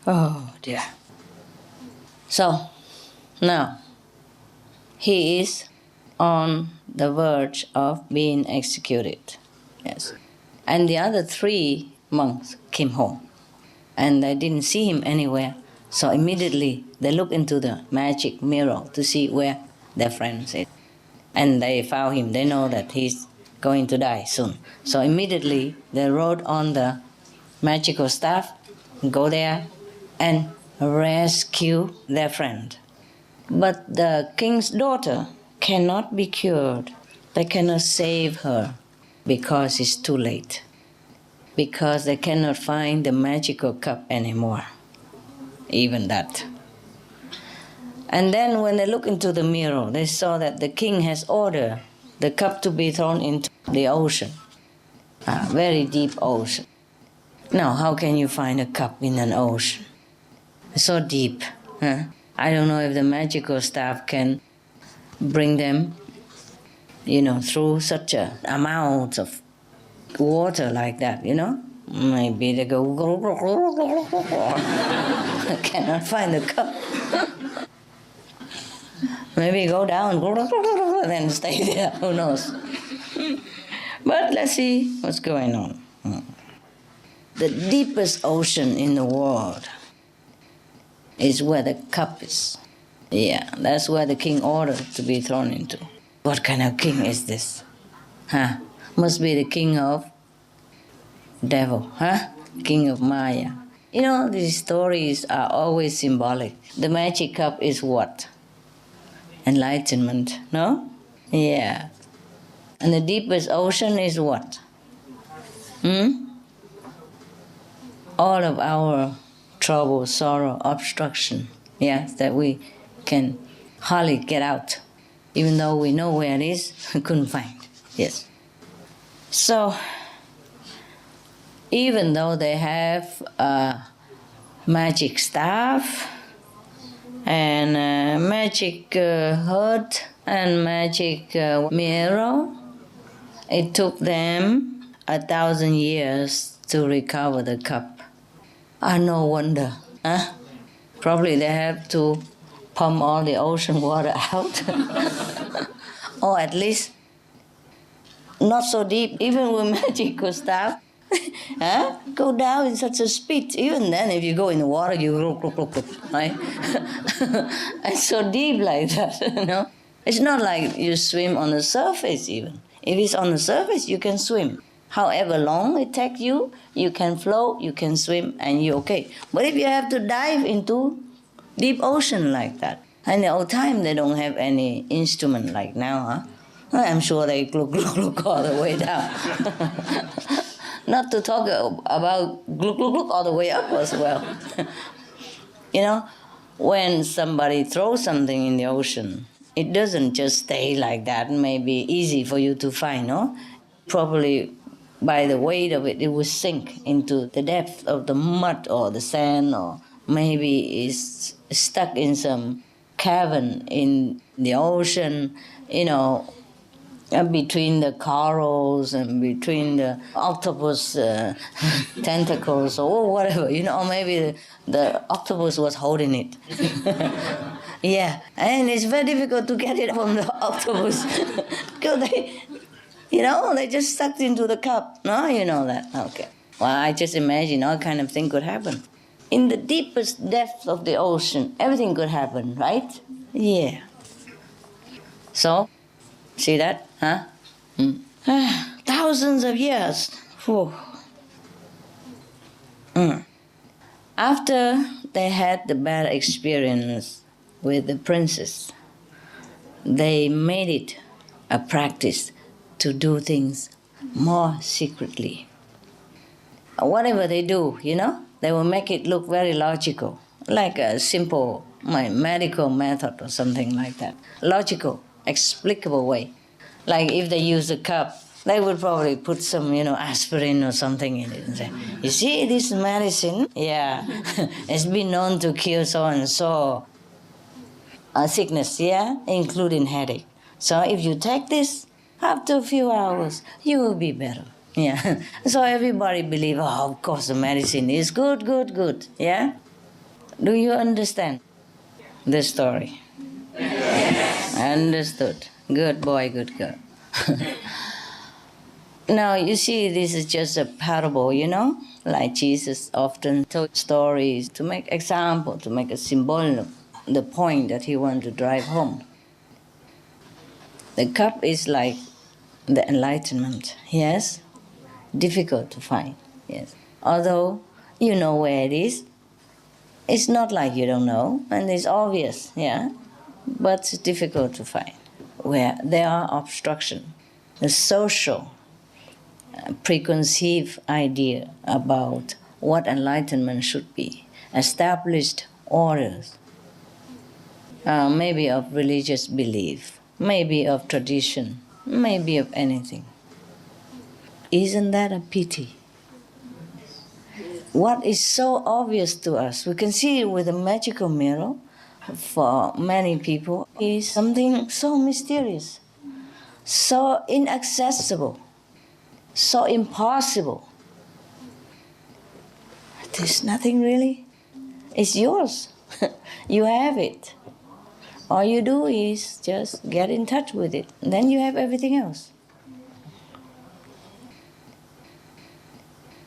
Oh dear. So now he is on the verge of being executed. Yes. And the other 3 monks came home and they didn't see him anywhere. So immediately they looked into the magic mirror to see where their friend is. And they found him. They know that he's going to die soon. So immediately they wrote on the magical staff, go there and rescue their friend. But the king's daughter cannot be cured. They cannot save her because it's too late. Because they cannot find the magical cup anymore. Even that. And then when they look into the mirror, they saw that the king has ordered the cup to be thrown into the ocean. A very deep ocean. Now, how can you find a cup in an ocean? It's so deep. Huh? I don't know if the magical staff can bring them, through such a amount of water like that, Maybe they go, cannot find the cup. Maybe go down, then stay there, who knows. But let's see what's going on. The deepest ocean in the world is where the cup is. Yeah, that's where the king ordered to be thrown into. What kind of king is this? Must be the king of devil, king of Maya. These stories are always symbolic. The magic cup is what? Enlightenment, no? Yeah. And the deepest ocean is what? All of our trouble, sorrow, obstruction, that we can hardly get out. Even though we know where it is, we couldn't find. Yes. So, even though they have a magic staff and a magic hood and magic mirror, it took them 1,000 years to recover the cup. No wonder. Probably they have to pump all the ocean water out. Or at least not so deep, even with magical staff. Go down in such a speed. Even then, if you go in the water, you look, right? It's so deep like that, It's not like you swim on the surface even. If it's on the surface, you can swim. However long it takes you, you can float, you can swim, and you're okay. But if you have to dive into deep ocean like that, in the old time they don't have any instrument like now, I'm sure they look all the way down. Not to talk about look all the way up as well. When somebody throws something in the ocean, it doesn't just stay like that and may be easy for you to find, no? Probably by the weight of it, it will sink into the depth of the mud or the sand, or maybe it's stuck in some cavern in the ocean, between the corals and between the octopus tentacles or whatever, or maybe the octopus was holding it. Yeah, and it's very difficult to get it from the octopus because they just sucked into the cup. No, you know that. Okay. Well, I just imagine all kind of thing could happen. In the deepest depths of the ocean, everything could happen, right? Yeah. So, see that? Thousands of years. After they had the bad experience with the princess, they made it a practice to do things more secretly. Whatever they do, they will make it look very logical, like a simple medical method or something like that. Logical, explicable way. Like if they use a cup, they would probably put some, aspirin or something in it and say, you see this medicine? Yeah, it's been known to cure so and so sickness, including headache. So if you take this, after a few hours, you will be better. Yeah. So everybody believe, of course the medicine is good, yeah? Do you understand the story? Understood. Good boy, good girl. Now, you see, this is just a parable, like Jesus often told stories to make example, to make a symbol of the point that he wanted to drive home. The cup is like the enlightenment, yes? Difficult to find, yes. Although you know where it is, it's not like you don't know, and it's obvious, but it's difficult to find. Where there are obstructions, the social preconceived idea about what enlightenment should be, established orders, maybe of religious belief, maybe of tradition, maybe of anything. Isn't that a pity? What is so obvious to us, we can see it with a magical mirror, for many people, is something so mysterious, so inaccessible, so impossible. There's nothing really. It's yours. You have it. All you do is just get in touch with it. Then you have everything else.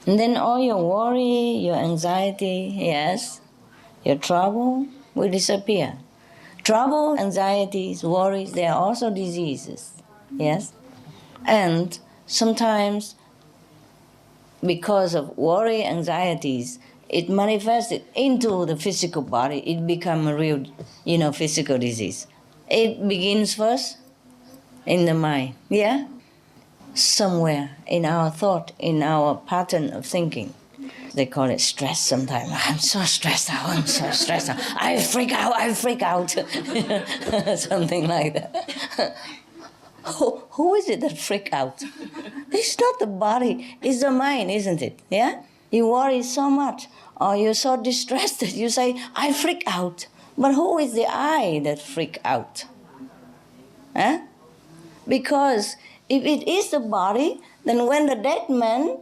And then all your worry, your anxiety, yes, your trouble will disappear. Trouble, anxieties, worries, they are also diseases, yes? And sometimes, because of worry, anxieties, it manifests into the physical body. It becomes a real, physical disease. It begins first in the mind, somewhere in our thought, in our pattern of thinking. They call it stress sometimes. I'm so stressed out, I freak out. Something like that. Who is it that freak out? It's not the body, it's the mind, isn't it? Yeah? You worry so much, or you're so distressed that you say, I freak out. But who is the I that freak out? Huh? Because if it is the body, then when the dead man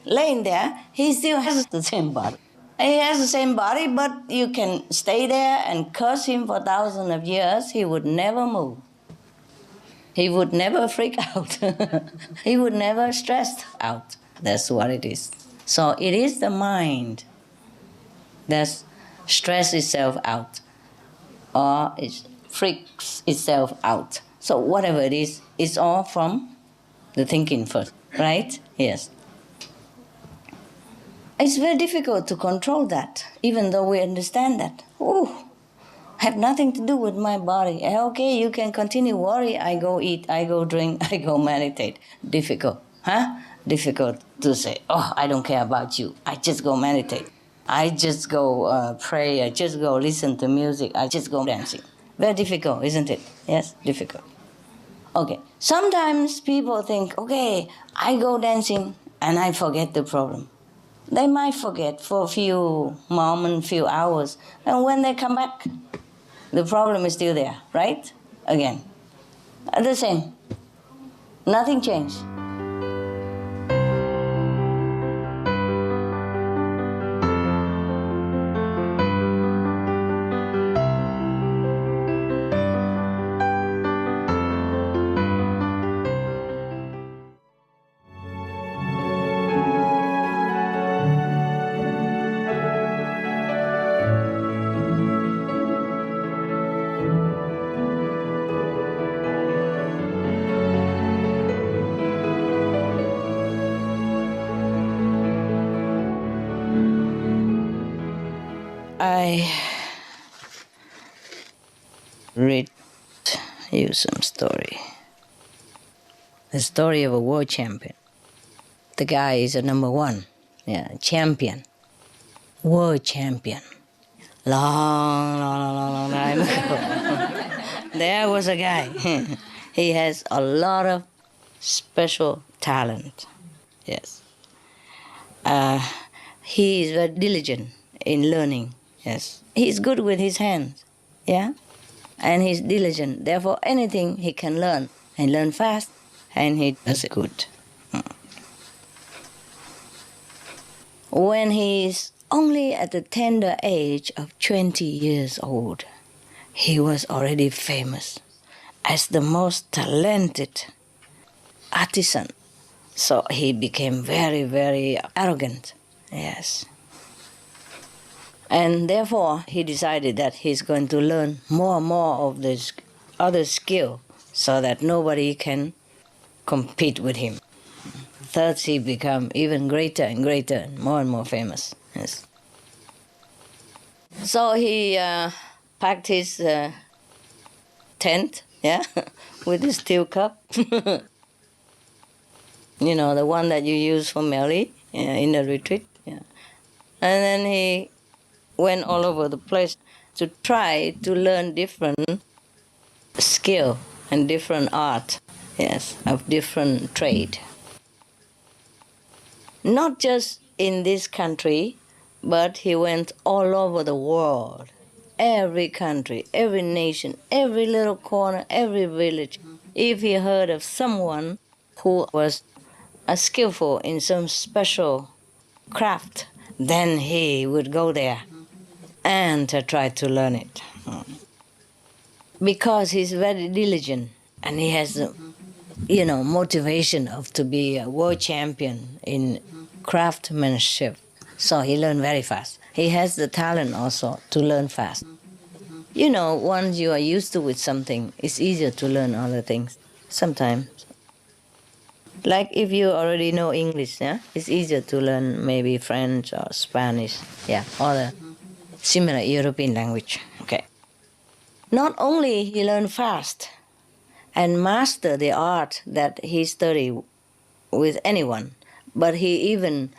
laying there, he still has the same body. He has the same body, but you can stay there and curse him for thousands of years. He would never move. He would never freak out. He would never stress out. That's what it is. So it is the mind that stresses itself out, or it freaks itself out. So whatever it is, it's all from the thinking first, right? Yes. It's very difficult to control that, even though we understand that. Have nothing to do with my body. Okay, you can continue worry. I go eat, I go drink, I go meditate. Difficult, Difficult to say, I don't care about you. I just go meditate. I just go pray. I just go listen to music. I just go dancing. Very difficult, isn't it? Yes, difficult. Okay, sometimes people think, okay, I go dancing and I forget the problem. They might forget for a few moments, few hours, and when they come back, the problem is still there, right? Again. The same. Nothing changed. I read you some story. The story of a world champion. The guy is a number one, champion, world champion. Long time ago. There was a guy. He has a lot of special talent. Yes. He is very diligent in learning. Yes. He's good with his hands. Yeah. And he's diligent. Therefore, anything he can learn, and learn fast, and he does it good. When he's only at the tender age of 20 years old, he was already famous as the most talented artisan. So he became very, very arrogant. Yes. And therefore, he decided that he's going to learn more and more of this other skill so that nobody can compete with him. Thus, he became even greater and greater, and more famous. Yes. So he packed his tent, with his steel cup. You know, the one that you use for Meli in the retreat. Yeah. And then he went all over the place to try to learn different skill and different art, of different trade. Not just in this country, but he went all over the world. Every country, every nation, every little corner, every village. If he heard of someone who was skillful in some special craft, then he would go there and try to learn it. Because he's very diligent and he has motivation to be a world champion in craftsmanship. So he learned very fast. He has the talent also to learn fast. Once you are used to with something, it's easier to learn other things sometimes. Like if you already know English, it's easier to learn maybe French or Spanish, or the similar European language. Okay. Not only he learned fast and master the art that he studied with anyone, but he even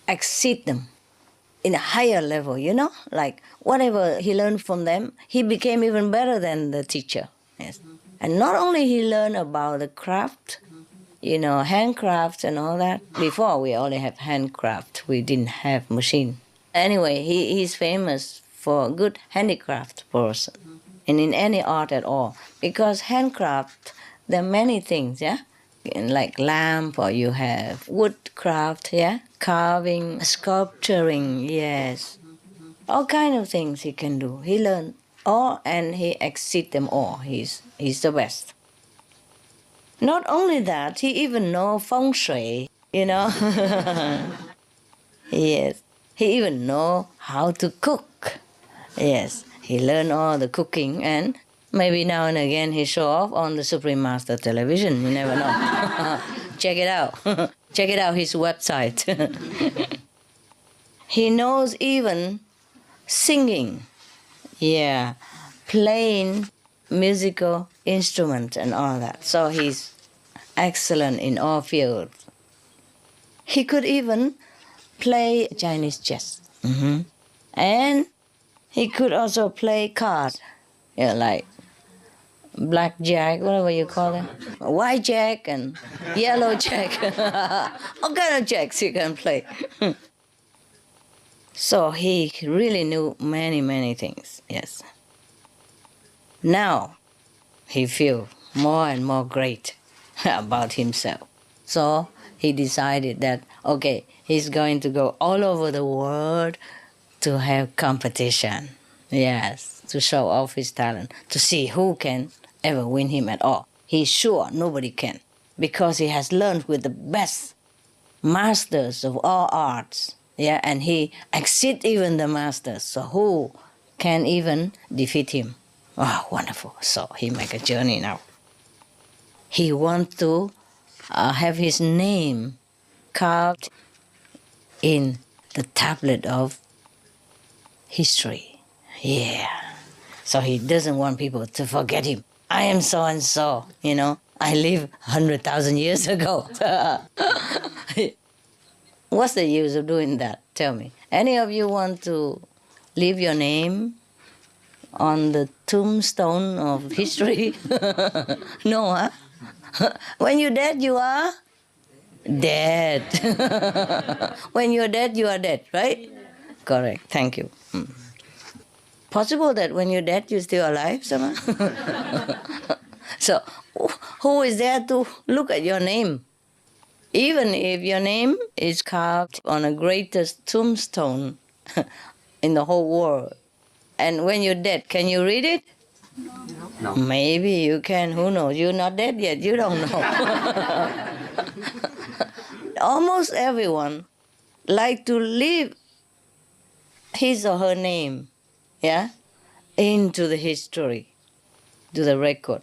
exceed them in a higher level, like whatever he learned from them, he became even better than the teacher. Yes. And not only he learned about the craft, handcraft and all that. Before we only have handcraft, we didn't have machine. Anyway, he's famous for a good handicraft person, and in any art at all. Because handcraft, there are many things, like lamp, or you have woodcraft, carving, sculpturing, yes. All kind of things he can do. He learned all and he exceeds them all. He's the best. Not only that, he even knows feng shui, Yes. He even knows how to cook. Yes. He learned all the cooking, and maybe now and again he show off on the Supreme Master television. You never know. Check it out. Check it out, his website. He knows even singing. Playing musical instruments and all that. So he's excellent in all fields. He could even play Chinese chess. And he could also play cards, like blackjack, whatever you call it, white jack and yellow jack. All kind of jacks he can play. So he really knew many things, yes. Now he feels more and more great about himself. So he decided that, okay, he's going to go all over the world to have competition, to show off his talent, to see who can ever win him at all. He's sure nobody can, because he has learned with the best masters of all arts, and he exceeds even the masters, so who can even defeat him? Wow, wonderful. So he make a journey now. He wants to have his name carved in the tablet of history. Yeah. So he doesn't want people to forget him. I am so and so, I lived 100,000 years ago. What's the use of doing that? Tell me. Any of you want to leave your name on the tombstone of history? No, huh? When you're dead, you are dead. When you're dead, you are dead, right? Correct. Thank you. Possible that when you're dead, you're still alive somehow? So, who is there to look at your name? Even if your name is carved on the greatest tombstone in the whole world, and when you're dead, can you read it? No. Maybe you can. Who knows? You're not dead yet. You don't know. Almost everyone like to leave his or her name, into the history, to the record.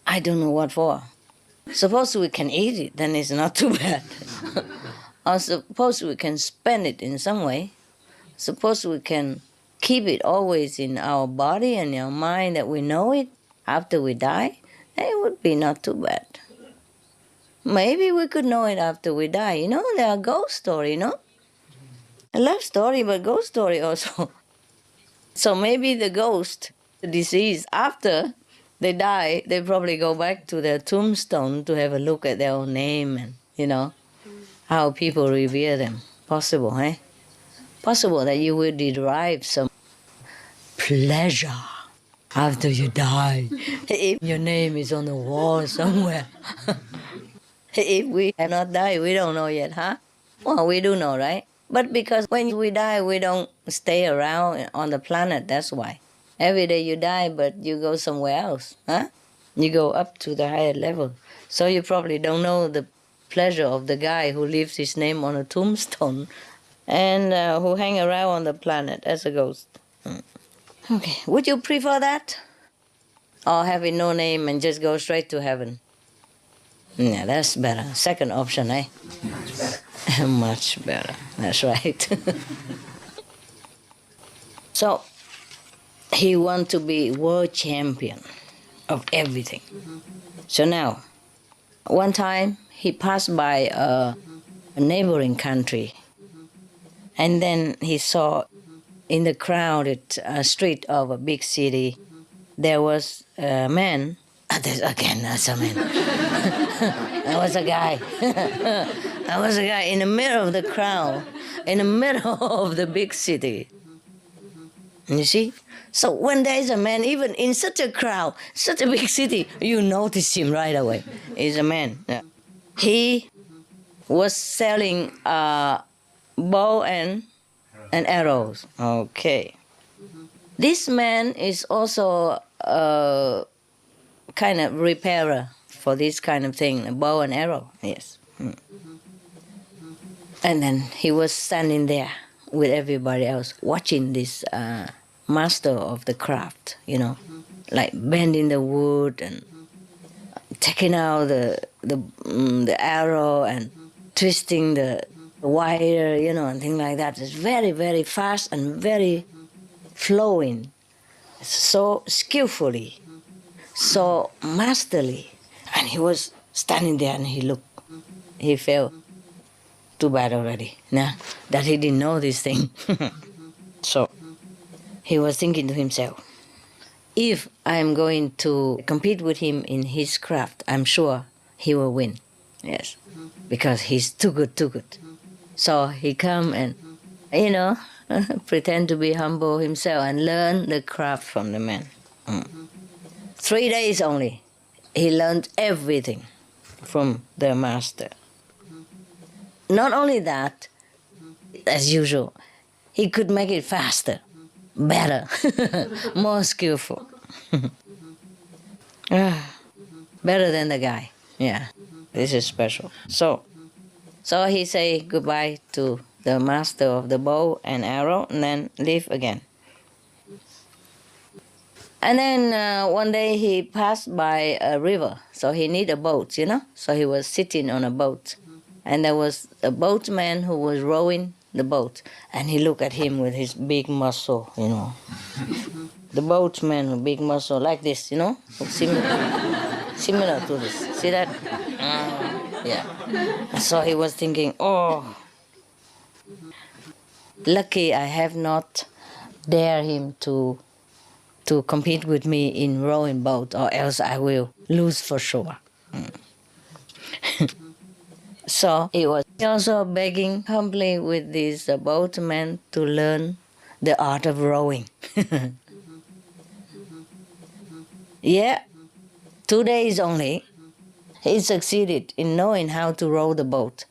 I don't know what for. Suppose we can eat it, then it's not too bad. Or suppose we can spend it in some way. Suppose we can keep it always in our body and our mind that we know it after we die, it would be not too bad. Maybe we could know it after we die. There are ghost stories, A love story, but ghost story also. So maybe the ghost, the deceased, after they die, they probably go back to their tombstone to have a look at their own name and, how people revere them. Possible, eh? Possible that you will derive some pleasure after you die, if your name is on the wall somewhere. If we have not died, we don't know yet, huh? Well, we do know, right? But because when we die, we don't stay around on the planet, that's why. Every day you die, but you go somewhere else, huh? You go up to the higher level. So you probably don't know the pleasure of the guy who leaves his name on a tombstone and who hang around on the planet as a ghost. Okay, would you prefer that? Or having no name and just go straight to heaven? Yeah, that's better. Second option, eh? Much better. Much better. That's right. So, he wants to be world champion of everything. So now, one time he passed by a neighboring country, and then he saw in the crowded street of a big city, there was a man. Again, that's a man. There was a guy. There was a guy in the middle of the crowd, in the middle of the big city. You see? So when there is a man, even in such a crowd, such a big city, you notice him right away. He's a man. Yeah. He was selling bow and arrows. Okay. This man is also a kind of repairer for this kind of thing, a bow and arrow, yes. And then he was standing there with everybody else, watching this master of the craft, like bending the wood and taking out the arrow and twisting the wire, and things like that. It's very, very fast and very flowing, so skillfully, so masterly. And he was standing there and he looked. He felt too bad already, that he didn't know this thing. So he was thinking to himself, if I'm going to compete with him in his craft, I'm sure he will win. Yes, because he's too good, too good. So he come and, pretend to be humble himself and learn the craft from the man. 3 days only, he learned everything from the master. Not only that, as usual, he could make it faster, better, more skillful. Better than the guy. Yeah, this is special. So he say goodbye to the master of the bow and arrow and then leave again. And then one day he passed by a river, so he need a boat, So he was sitting on a boat. And there was a boatman who was rowing the boat. And he looked at him with his big muscle, you know. The boatman with big muscle, like this, you know, similar to this. See that? Yeah. So he was thinking, oh, lucky I have not dared him to compete with me in rowing boat, or else I will lose for sure. So he was also begging humbly with this boatman to learn the art of rowing. Yeah, 2 days only, he succeeded in knowing how to row the boat.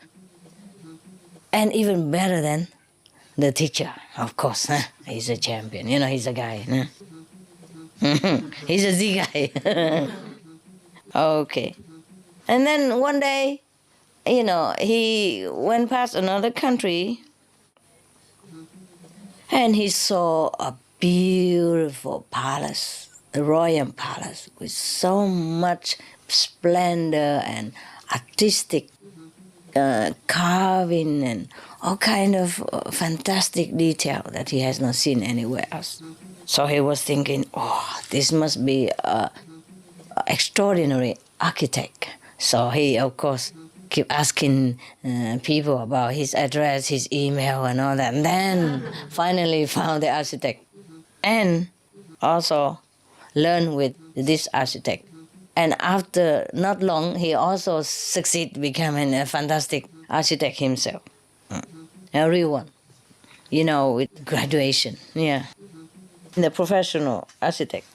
And even better than the teacher, of course. Huh? He's a champion, you know, he's a guy. Huh? He's a Z guy. Okay. And then one day, you know, he went past another country and he saw a beautiful palace, a royal palace with so much splendor and artistic carving and all kind of fantastic detail that he has not seen anywhere else. So he was thinking, oh, this must be an extraordinary architect. So he, of course, keep asking people about his address, his email and all that. And then finally found the architect. And also learned with this architect. And after not long, he also succeeded becoming a fantastic architect himself. Everyone, you know, with graduation, yeah. The professional architect.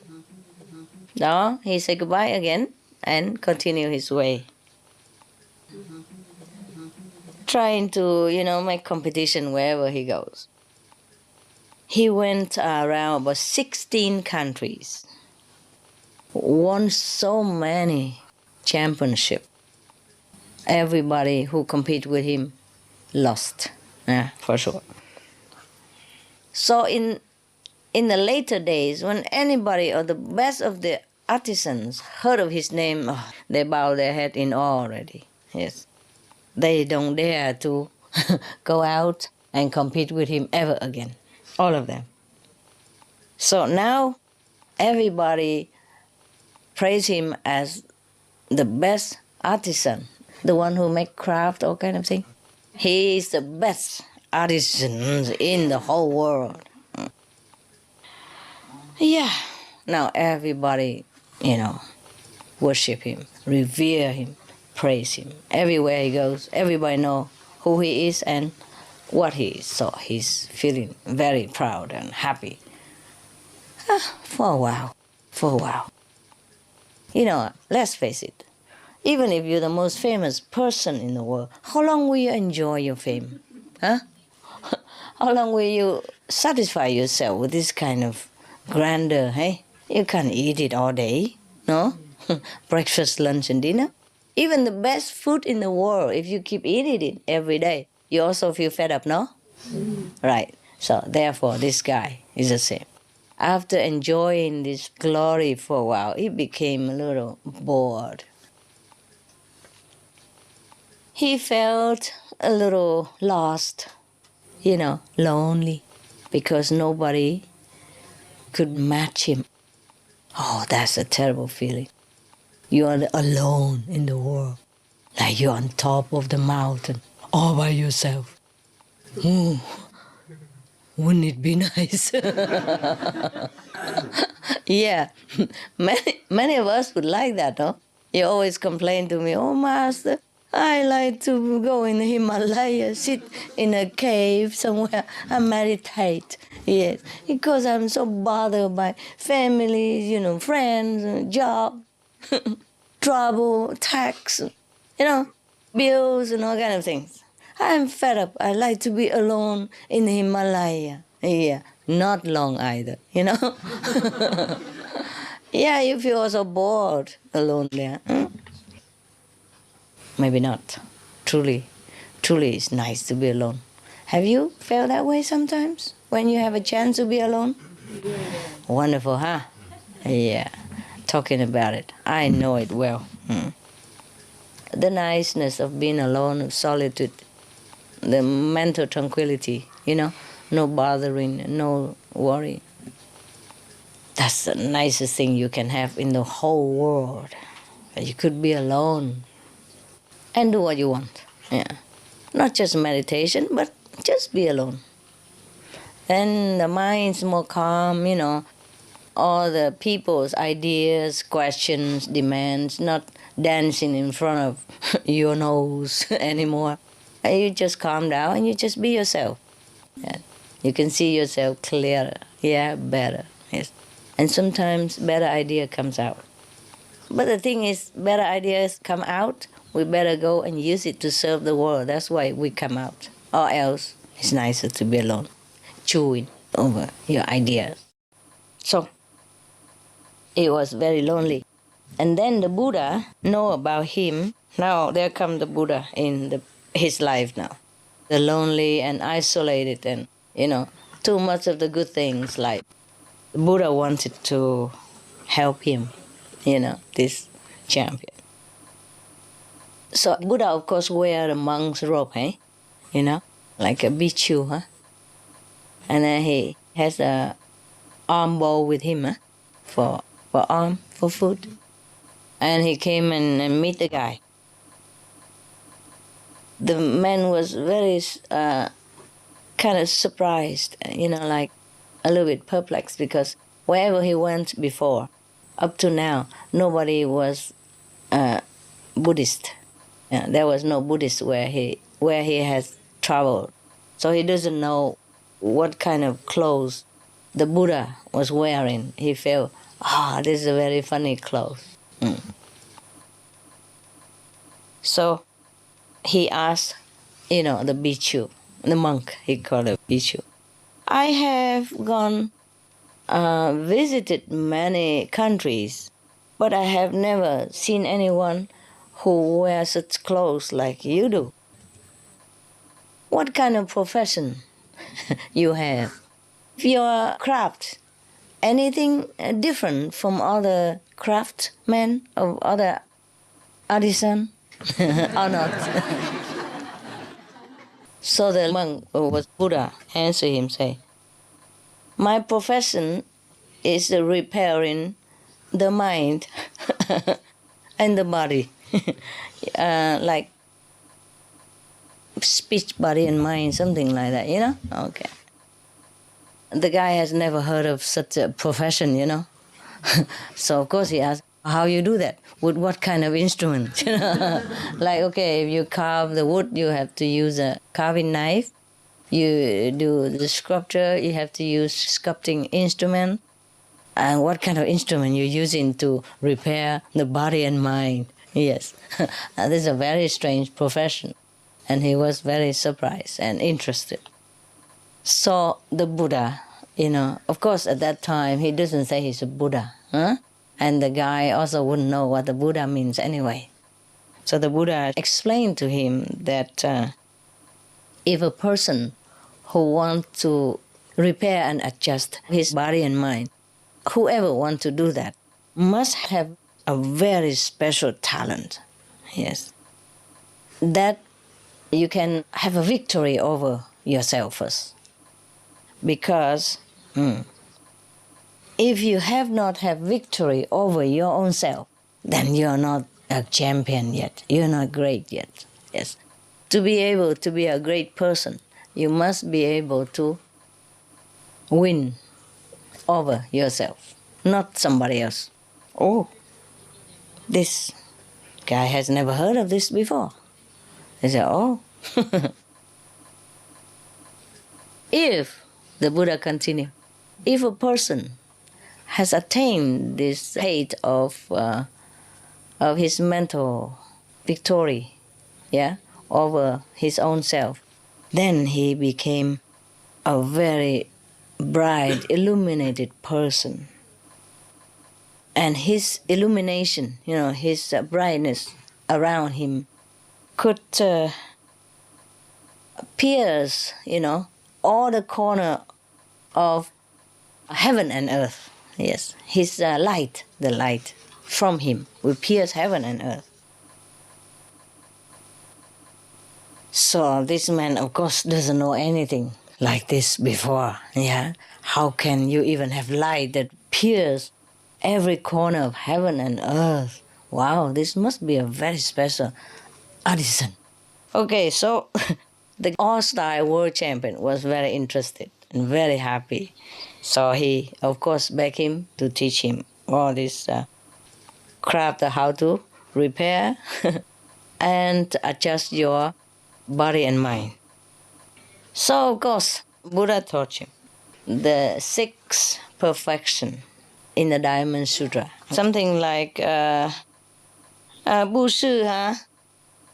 Now he said goodbye again and continue his way. Trying to, you know, make competition wherever he goes. He went around about 16 countries. Won so many championships. Everybody who compete with him lost, yeah, for sure. So in the later days, when anybody or the best of the artisans heard of his name, oh, they bow their head in awe already. Yes, they don't dare to go out and compete with him ever again. All of them. So now everybody praise him as the best artisan, the one who make craft, all kind of thing. He is the best artisan in the whole world. Yeah, now everybody, you know, worship him, revere him, praise him. Everywhere he goes, everybody know who he is and what he is. So he's feeling very proud and happy. For a while. You know, let's face it, even if you're the most famous person in the world, how long will you enjoy your fame? Huh? How long will you satisfy yourself with this kind of grandeur, hey? You can't eat it all day, no? Breakfast, lunch, and dinner. Even the best food in the world, if you keep eating it every day, you also feel fed up, no? Right. So therefore, this guy is the same. After enjoying this glory for a while, he became a little bored. He felt a little lost, you know, lonely, because nobody could match him. Oh, that's a terrible feeling. You are alone in the world, like you're on top of the mountain, all by yourself. Wouldn't it be nice? Yeah, many of us would like that, no? You always complain to me, oh, Master, I like to go in the Himalaya, sit in a cave somewhere and meditate. Yes, because I'm so bothered by family, you know, friends, job, trouble, tax, you know, bills and all kind of things. I'm fed up. I like to be alone in the Himalaya. Yeah, not long either, you know. Yeah, you feel also bored alone there. Maybe not. Truly it's nice to be alone. Have you felt that way sometimes when you have a chance to be alone? Yeah. Wonderful, huh? Yeah, talking about it. I know it well. The niceness of being alone, of solitude. the mental tranquility, no bothering, no worry. That's the nicest thing you can have in the whole world. You could be alone and do what you want. Yeah. Not just meditation, but just be alone. Then the mind's more calm, all the people's ideas, questions, demands, not dancing in front of your nose anymore. And you just calm down and you just be yourself. Yeah. You can see yourself clearer, better. Yes. And sometimes better idea comes out. But the thing is, better ideas come out, we better go and use it to serve the world. That's why we come out. Or else, it's nicer to be alone, chewing over your ideas. So, it was very lonely. And then the Buddha know about him. Now there come the Buddha in his life now. The lonely and isolated and, too much of the good things. Like the Buddha wanted to help him, this champion. So Buddha, of course, wear a monk's robe, like a bhikkhu, huh? And then he has a arm bowl with him, for food. And he came and meet the guy. The man was very kind of surprised, like a little bit perplexed, because wherever he went before, up to now, nobody was Buddhist. Yeah, there was no Buddhist where he has traveled. So he doesn't know what kind of clothes the Buddha was wearing. He felt, this is a very funny clothes. So he asked, the bhikkhu, the monk, he called it bhikkhu. I have gone, visited many countries, but I have never seen anyone who wears such clothes like you do. What kind of profession you have? Your craft, anything different from other craftsmen or other artisan or not? So the monk, who was Buddha, answered him, say, my profession is repairing the mind and the body, like speech, body and mind, something like that, Okay. The guy has never heard of such a profession, So of course he asked, how you do that? With what kind of instrument? Like, okay, if you carve the wood, you have to use a carving knife. You do the sculpture, you have to use sculpting instrument. And what kind of instrument you're using to repair the body and mind? Yes. This is a very strange profession. And he was very surprised and interested. So the Buddha, of course at that time he doesn't say he's a Buddha, huh? And the guy also wouldn't know what the Buddha means anyway. So the Buddha explained to him that if a person who wants to repair and adjust his body and mind, whoever wants to do that, must have a very special talent. Yes. That you can have a victory over yourself first. Because if you have not had victory over your own self, then you're not a champion yet. You're not great yet. Yes. To be able to be a great person, you must be able to win over yourself, not somebody else. Oh, this guy has never heard of this before. He said, oh. If, the Buddha continued, if a person has attained this state of his mental victory, over his own self, then he became a very bright, illuminated person. And his illumination, his brightness around him could pierce, all the corner of heaven and earth. Yes, his light, the light from him will pierce heaven and earth. So this man, of course, doesn't know anything like this before. Yeah, how can you even have light that pierces every corner of heaven and earth? Wow, this must be a very special artisan. Okay, so the all-star world champion was very interested and very happy. So he, of course, begged him to teach him all this craft, how to repair and adjust your body and mind. So, of course, Buddha taught him the 6 perfection in the Diamond Sutra. Something like 布施哈,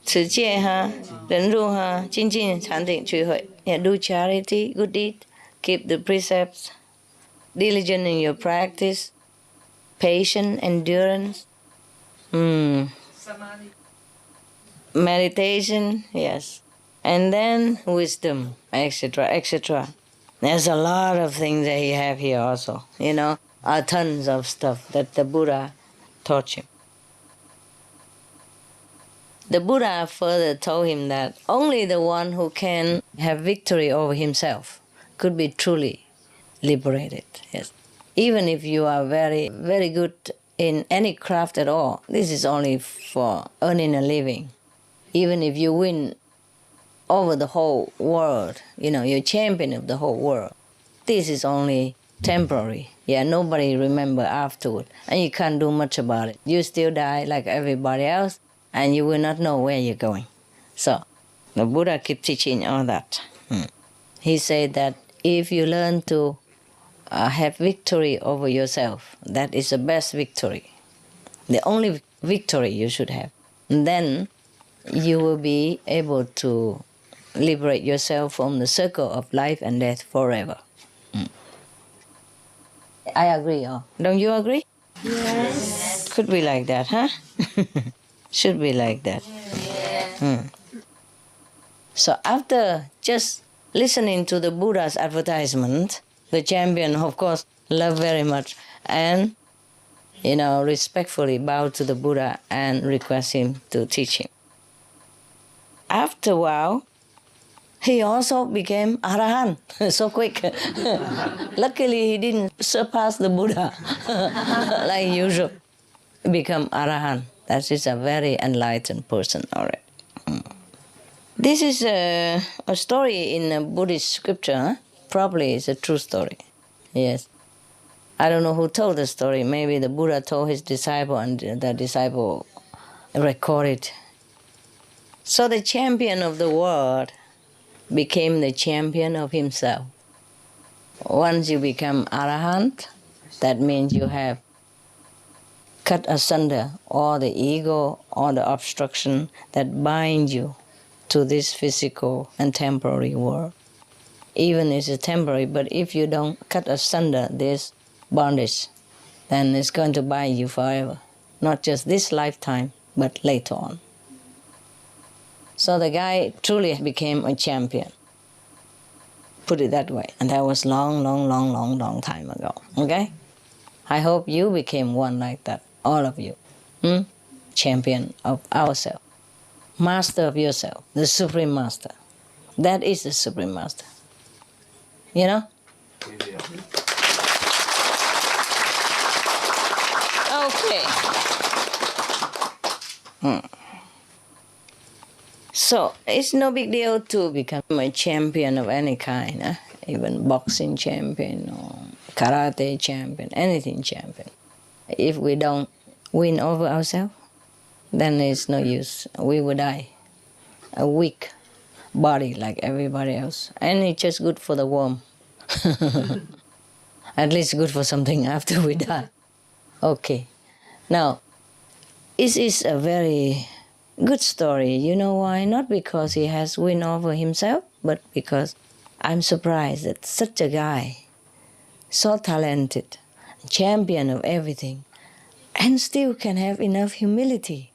持戒哈, 忍辱哈, 精进, 禅定, 智慧. Yeah, do charity, good deed, keep the precepts, diligent in your practice, patient, endurance, meditation, yes, and then wisdom, etc., etc. There's a lot of things that he have here also, tons of stuff that the Buddha taught him. The Buddha further told him that only the one who can have victory over himself could be truly liberated. Yes. Even if you are very, very good in any craft at all, this is only for earning a living. Even if you win over the whole world, you're champion of the whole world, this is only temporary. Yeah, nobody remember afterward, and you can't do much about it. You still die like everybody else, and you will not know where you're going. So, the Buddha kept teaching all that. He said that if you learn to have victory over yourself, that is the best victory, the only victory you should have. And then you will be able to liberate yourself from the circle of life and death forever. I agree, don't you agree? Yes. Could be like that, huh? Should be like that. So after just listening to the Buddha's advertisement, the champion, of course, loved very much and, respectfully bowed to the Buddha and request him to teach him. After a while, he also became Arahant so quick. Luckily, he didn't surpass the Buddha like usual. He became Arahant. That is a very enlightened person already. This is a story in a Buddhist scripture. Huh? Probably it's a true story. Yes. I don't know who told the story. Maybe the Buddha told his disciple and the disciple recorded. So the champion of the world became the champion of himself. Once you become Arahant, that means you have cut asunder all the ego, all the obstruction that bind you to this physical and temporary world. Even if it's temporary, but if you don't cut asunder this bondage, then it's going to bind you forever. Not just this lifetime, but later on. So the guy truly became a champion. Put it that way. And that was long time ago. Okay? I hope you became one like that. All of you. Champion of ourselves. Master of yourself. The Supreme Master. That is the Supreme Master. You know? Okay. So, it's no big deal to become a champion of any kind. Huh? Even boxing champion or karate champion, anything champion. If we don't win over ourselves, then it's no use. We will die. A weak body like everybody else. And it's just good for the worm. At least good for something after we die. Okay. Now, it is a very good story. You know why? Not because he has win over himself, but because I'm surprised that such a guy, so talented, champion of everything, and still can have enough humility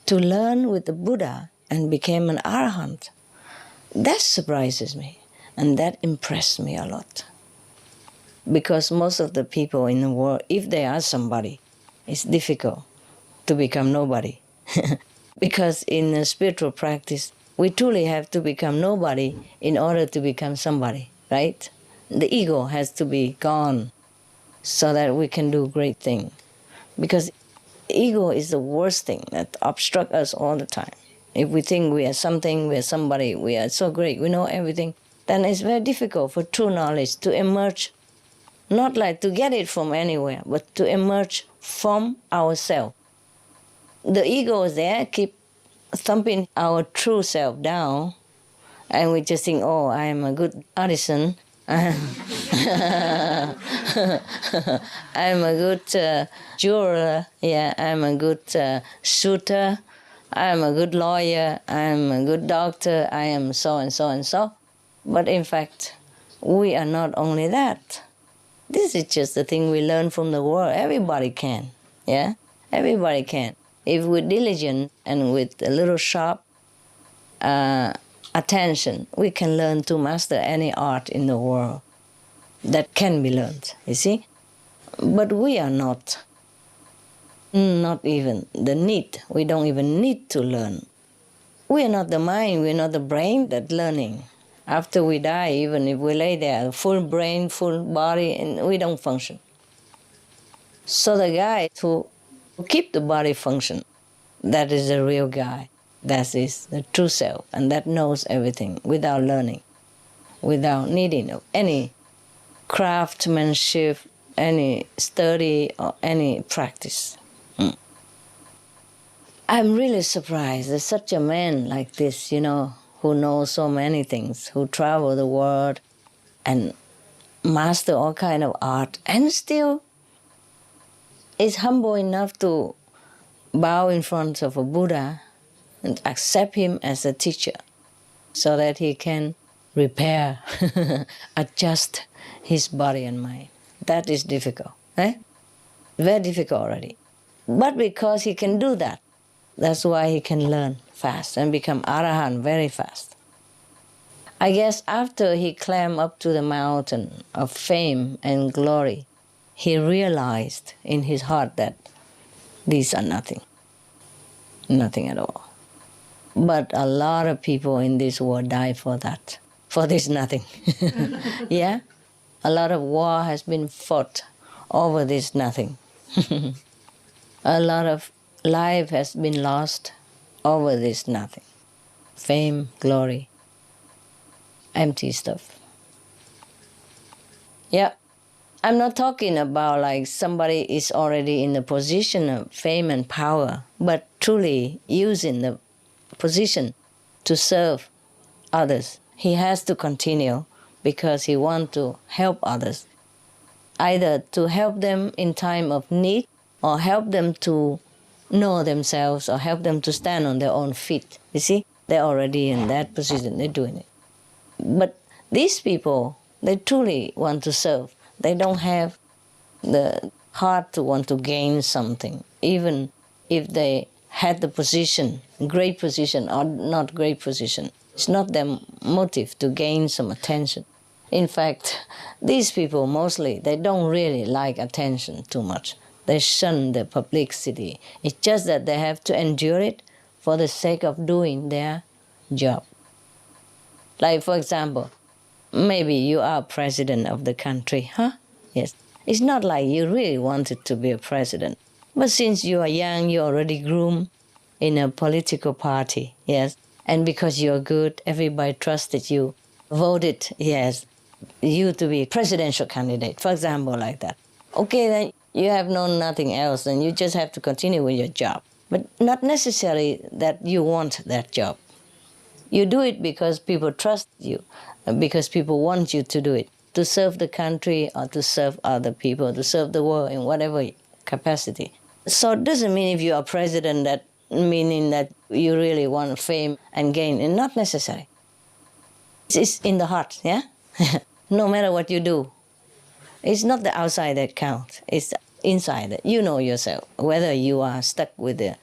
to learn with the Buddha and became an Arahant. That surprises me, and that impressed me a lot. Because most of the people in the world, if they are somebody, it's difficult to become nobody. Because in a spiritual practice, we truly have to become nobody in order to become somebody, right? The ego has to be gone so that we can do great things. Because ego is the worst thing that obstructs us all the time. If we think we are something, we are somebody, we are so great, we know everything, then it's very difficult for true knowledge to emerge, not like to get it from anywhere, but to emerge from ourselves. The ego is there, keep thumping our true self down, and we just think, oh, I am a good artisan, I'm a good jeweler, yeah, I'm a good shooter, I'm a good lawyer, I'm a good doctor, I am so and so and so. But in fact, we are not only that. This is just the thing we learn from the world. Everybody can, yeah? Everybody can. If we're diligent and with a little sharp attention, we can learn to master any art in the world that can be learned, you see? But we are not even the need. We don't even need to learn. We are not the mind, we are not the brain that's learning. After we die, even if we lay there, full brain, full body, and we don't function. So the guy who keep the body function, that is the real guy. That is the true self, and that knows everything without learning, without needing any craftsmanship, any study, or any practice. I'm really surprised that such a man like this, who knows so many things, who travel the world and master all kind of art, and still is humble enough to bow in front of a Buddha and accept him as a teacher so that he can repair, adjust his body and mind. That is difficult, eh? Very difficult already. But because he can do that, that's why he can learn fast and become Arahant very fast. I guess after he climbed up to the mountain of fame and glory, he realized in his heart that these are nothing. Nothing at all. But a lot of people in this world die for that, for this nothing. Yeah? A lot of war has been fought over this nothing. A lot of life has been lost over this nothing. Fame, glory, empty stuff. Yeah. I'm not talking about like somebody is already in the position of fame and power, but truly using the position to serve others. He has to continue because he wants to help others, either to help them in time of need or help them to know themselves or help them to stand on their own feet. You see, they're already in that position, they're doing it. But these people, they truly want to serve. They don't have the heart to want to gain something, even if they had the position, great position or not great position. It's not their motive to gain some attention. In fact, these people mostly, they don't really like attention too much. They shun the publicity. It's just that they have to endure it for the sake of doing their job. Like, for example, maybe you are president of the country, huh? Yes. It's not like you really wanted to be a president. But since you are young, you're already groomed in a political party, yes? And because you're good, everybody trusted you, voted, yes, you to be presidential candidate, for example, like that. Okay, then you have known nothing else, and you just have to continue with your job. But not necessarily that you want that job. You do it because people trust you, because people want you to do it, to serve the country or to serve other people, to serve the world in whatever capacity. So it doesn't mean if you are president that meaning that you really want fame and gain, and not necessary. It's in the heart, yeah? No matter what you do. It's not the outside that counts, it's the inside that you know yourself, whether you are stuck with the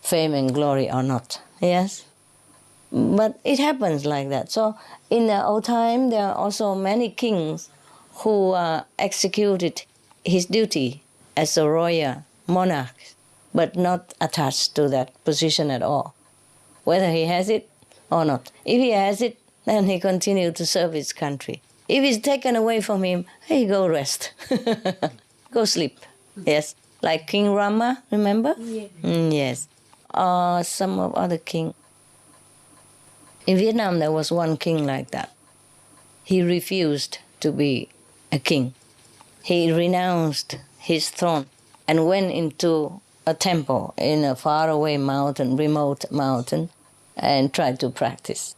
fame and glory or not, yes? But it happens like that. So in the old time, there are also many kings who executed his duty as a royal monarch, but not attached to that position at all. whether he has it or not. If he has it, then he continues to serve his country. If it's taken away from him, hey, go rest. Go sleep. Yes. Like King Rama, remember? Yeah. Yes. Some of other king. In Vietnam, there was one king like that. He refused to be a king. He renounced his throne and went into a temple in a faraway mountain, remote mountain, and tried to practice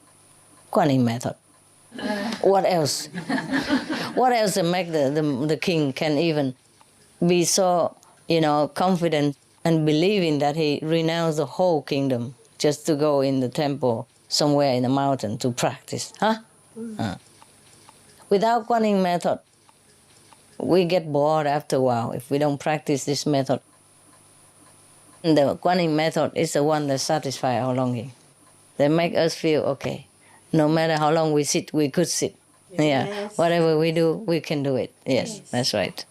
Kuan Yin method. What else? What else to make the king can even be so, confident and believing that he renounced the whole kingdom just to go in the temple somewhere in the mountain to practice? Without Kuan Yin method, we get bored after a while if we don't practice this method. The Kuan Yin method is the one that satisfies our longing. They make us feel okay. No matter how long we sit, we could sit. Yeah, Yes. whatever we do, we can do it. Yes, that's right.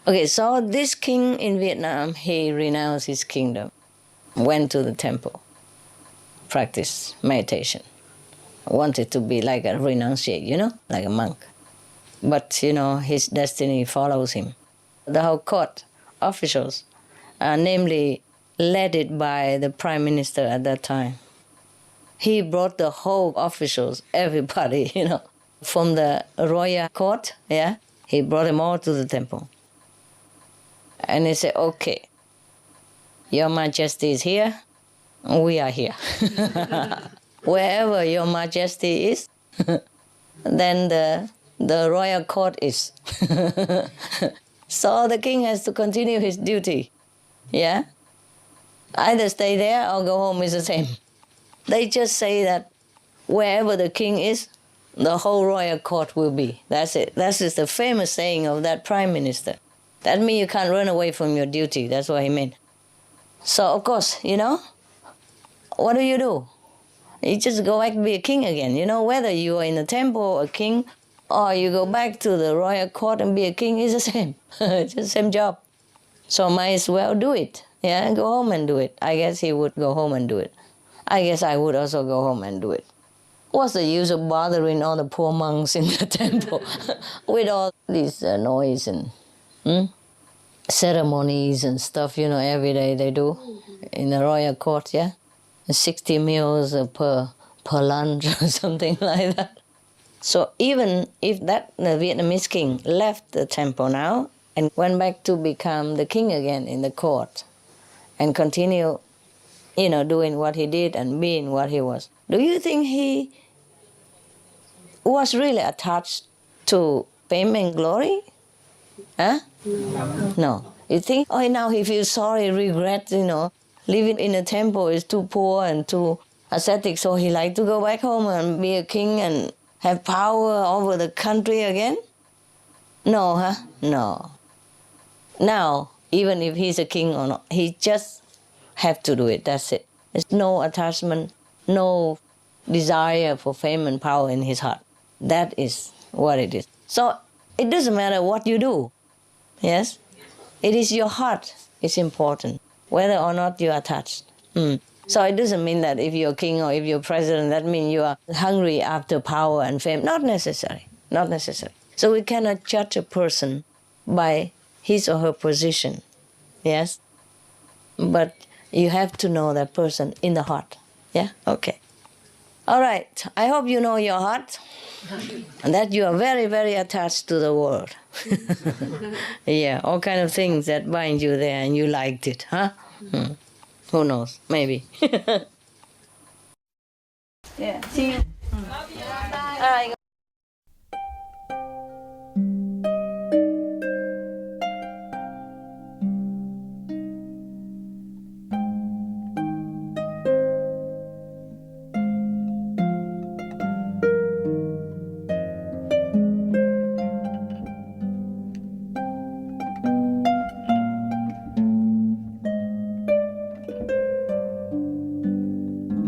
Okay, so this king in Vietnam, he renounced his kingdom, went to the temple, practiced meditation, wanted to be like a renunciate, like a monk. But, his destiny follows him. The whole court officials, namely led by the prime minister at that time, he brought the whole officials, everybody, from the royal court, he brought them all to the temple. And he said, okay, Your Majesty is here, we are here. Wherever Your Majesty is, then the royal court is. So the king has to continue his duty, Either stay there or go home is the same. They just say that wherever the king is, the whole royal court will be. That's it. That is the famous saying of that prime minister. That means you can't run away from your duty. That's what he meant. So, of course, what do? You just go back to be a king again. Whether you are in a temple, a king, or you go back to the royal court and be a king, is the same. It's the same job. So might as well do it. Go home and do it. I guess he would go home and do it. I guess I would also go home and do it. What's the use of bothering all the poor monks in the temple with all this noise and ceremonies and stuff, every day they do in the royal court, 60 meals per lunch or something like that. So even if the Vietnamese king left the temple now and went back to become the king again in the court and continue doing what he did and being what he was, do you think he was really attached to fame and glory? No. You think, now he feels sorry, regret, living in a temple is too poor and too ascetic, so he like to go back home and be a king and have power over the country again? No, No. Now, even if he's a king or not, he just have to do it, that's it. There's no attachment, no desire for fame and power in his heart. That is what it is. So it doesn't matter what you do, yes? It is your heart is important, whether or not you are attached. So it doesn't mean that if you're king or if you're president, that means you are hungry after power and fame. Not necessary, not necessary. So we cannot judge a person by his or her position, yes? But you have to know that person in the heart, Okay. All right, I hope you know your heart and that you are very, very attached to the world. All kind of things that bind you there and you liked it, Who knows, maybe. See you. Bye.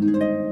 Thank you.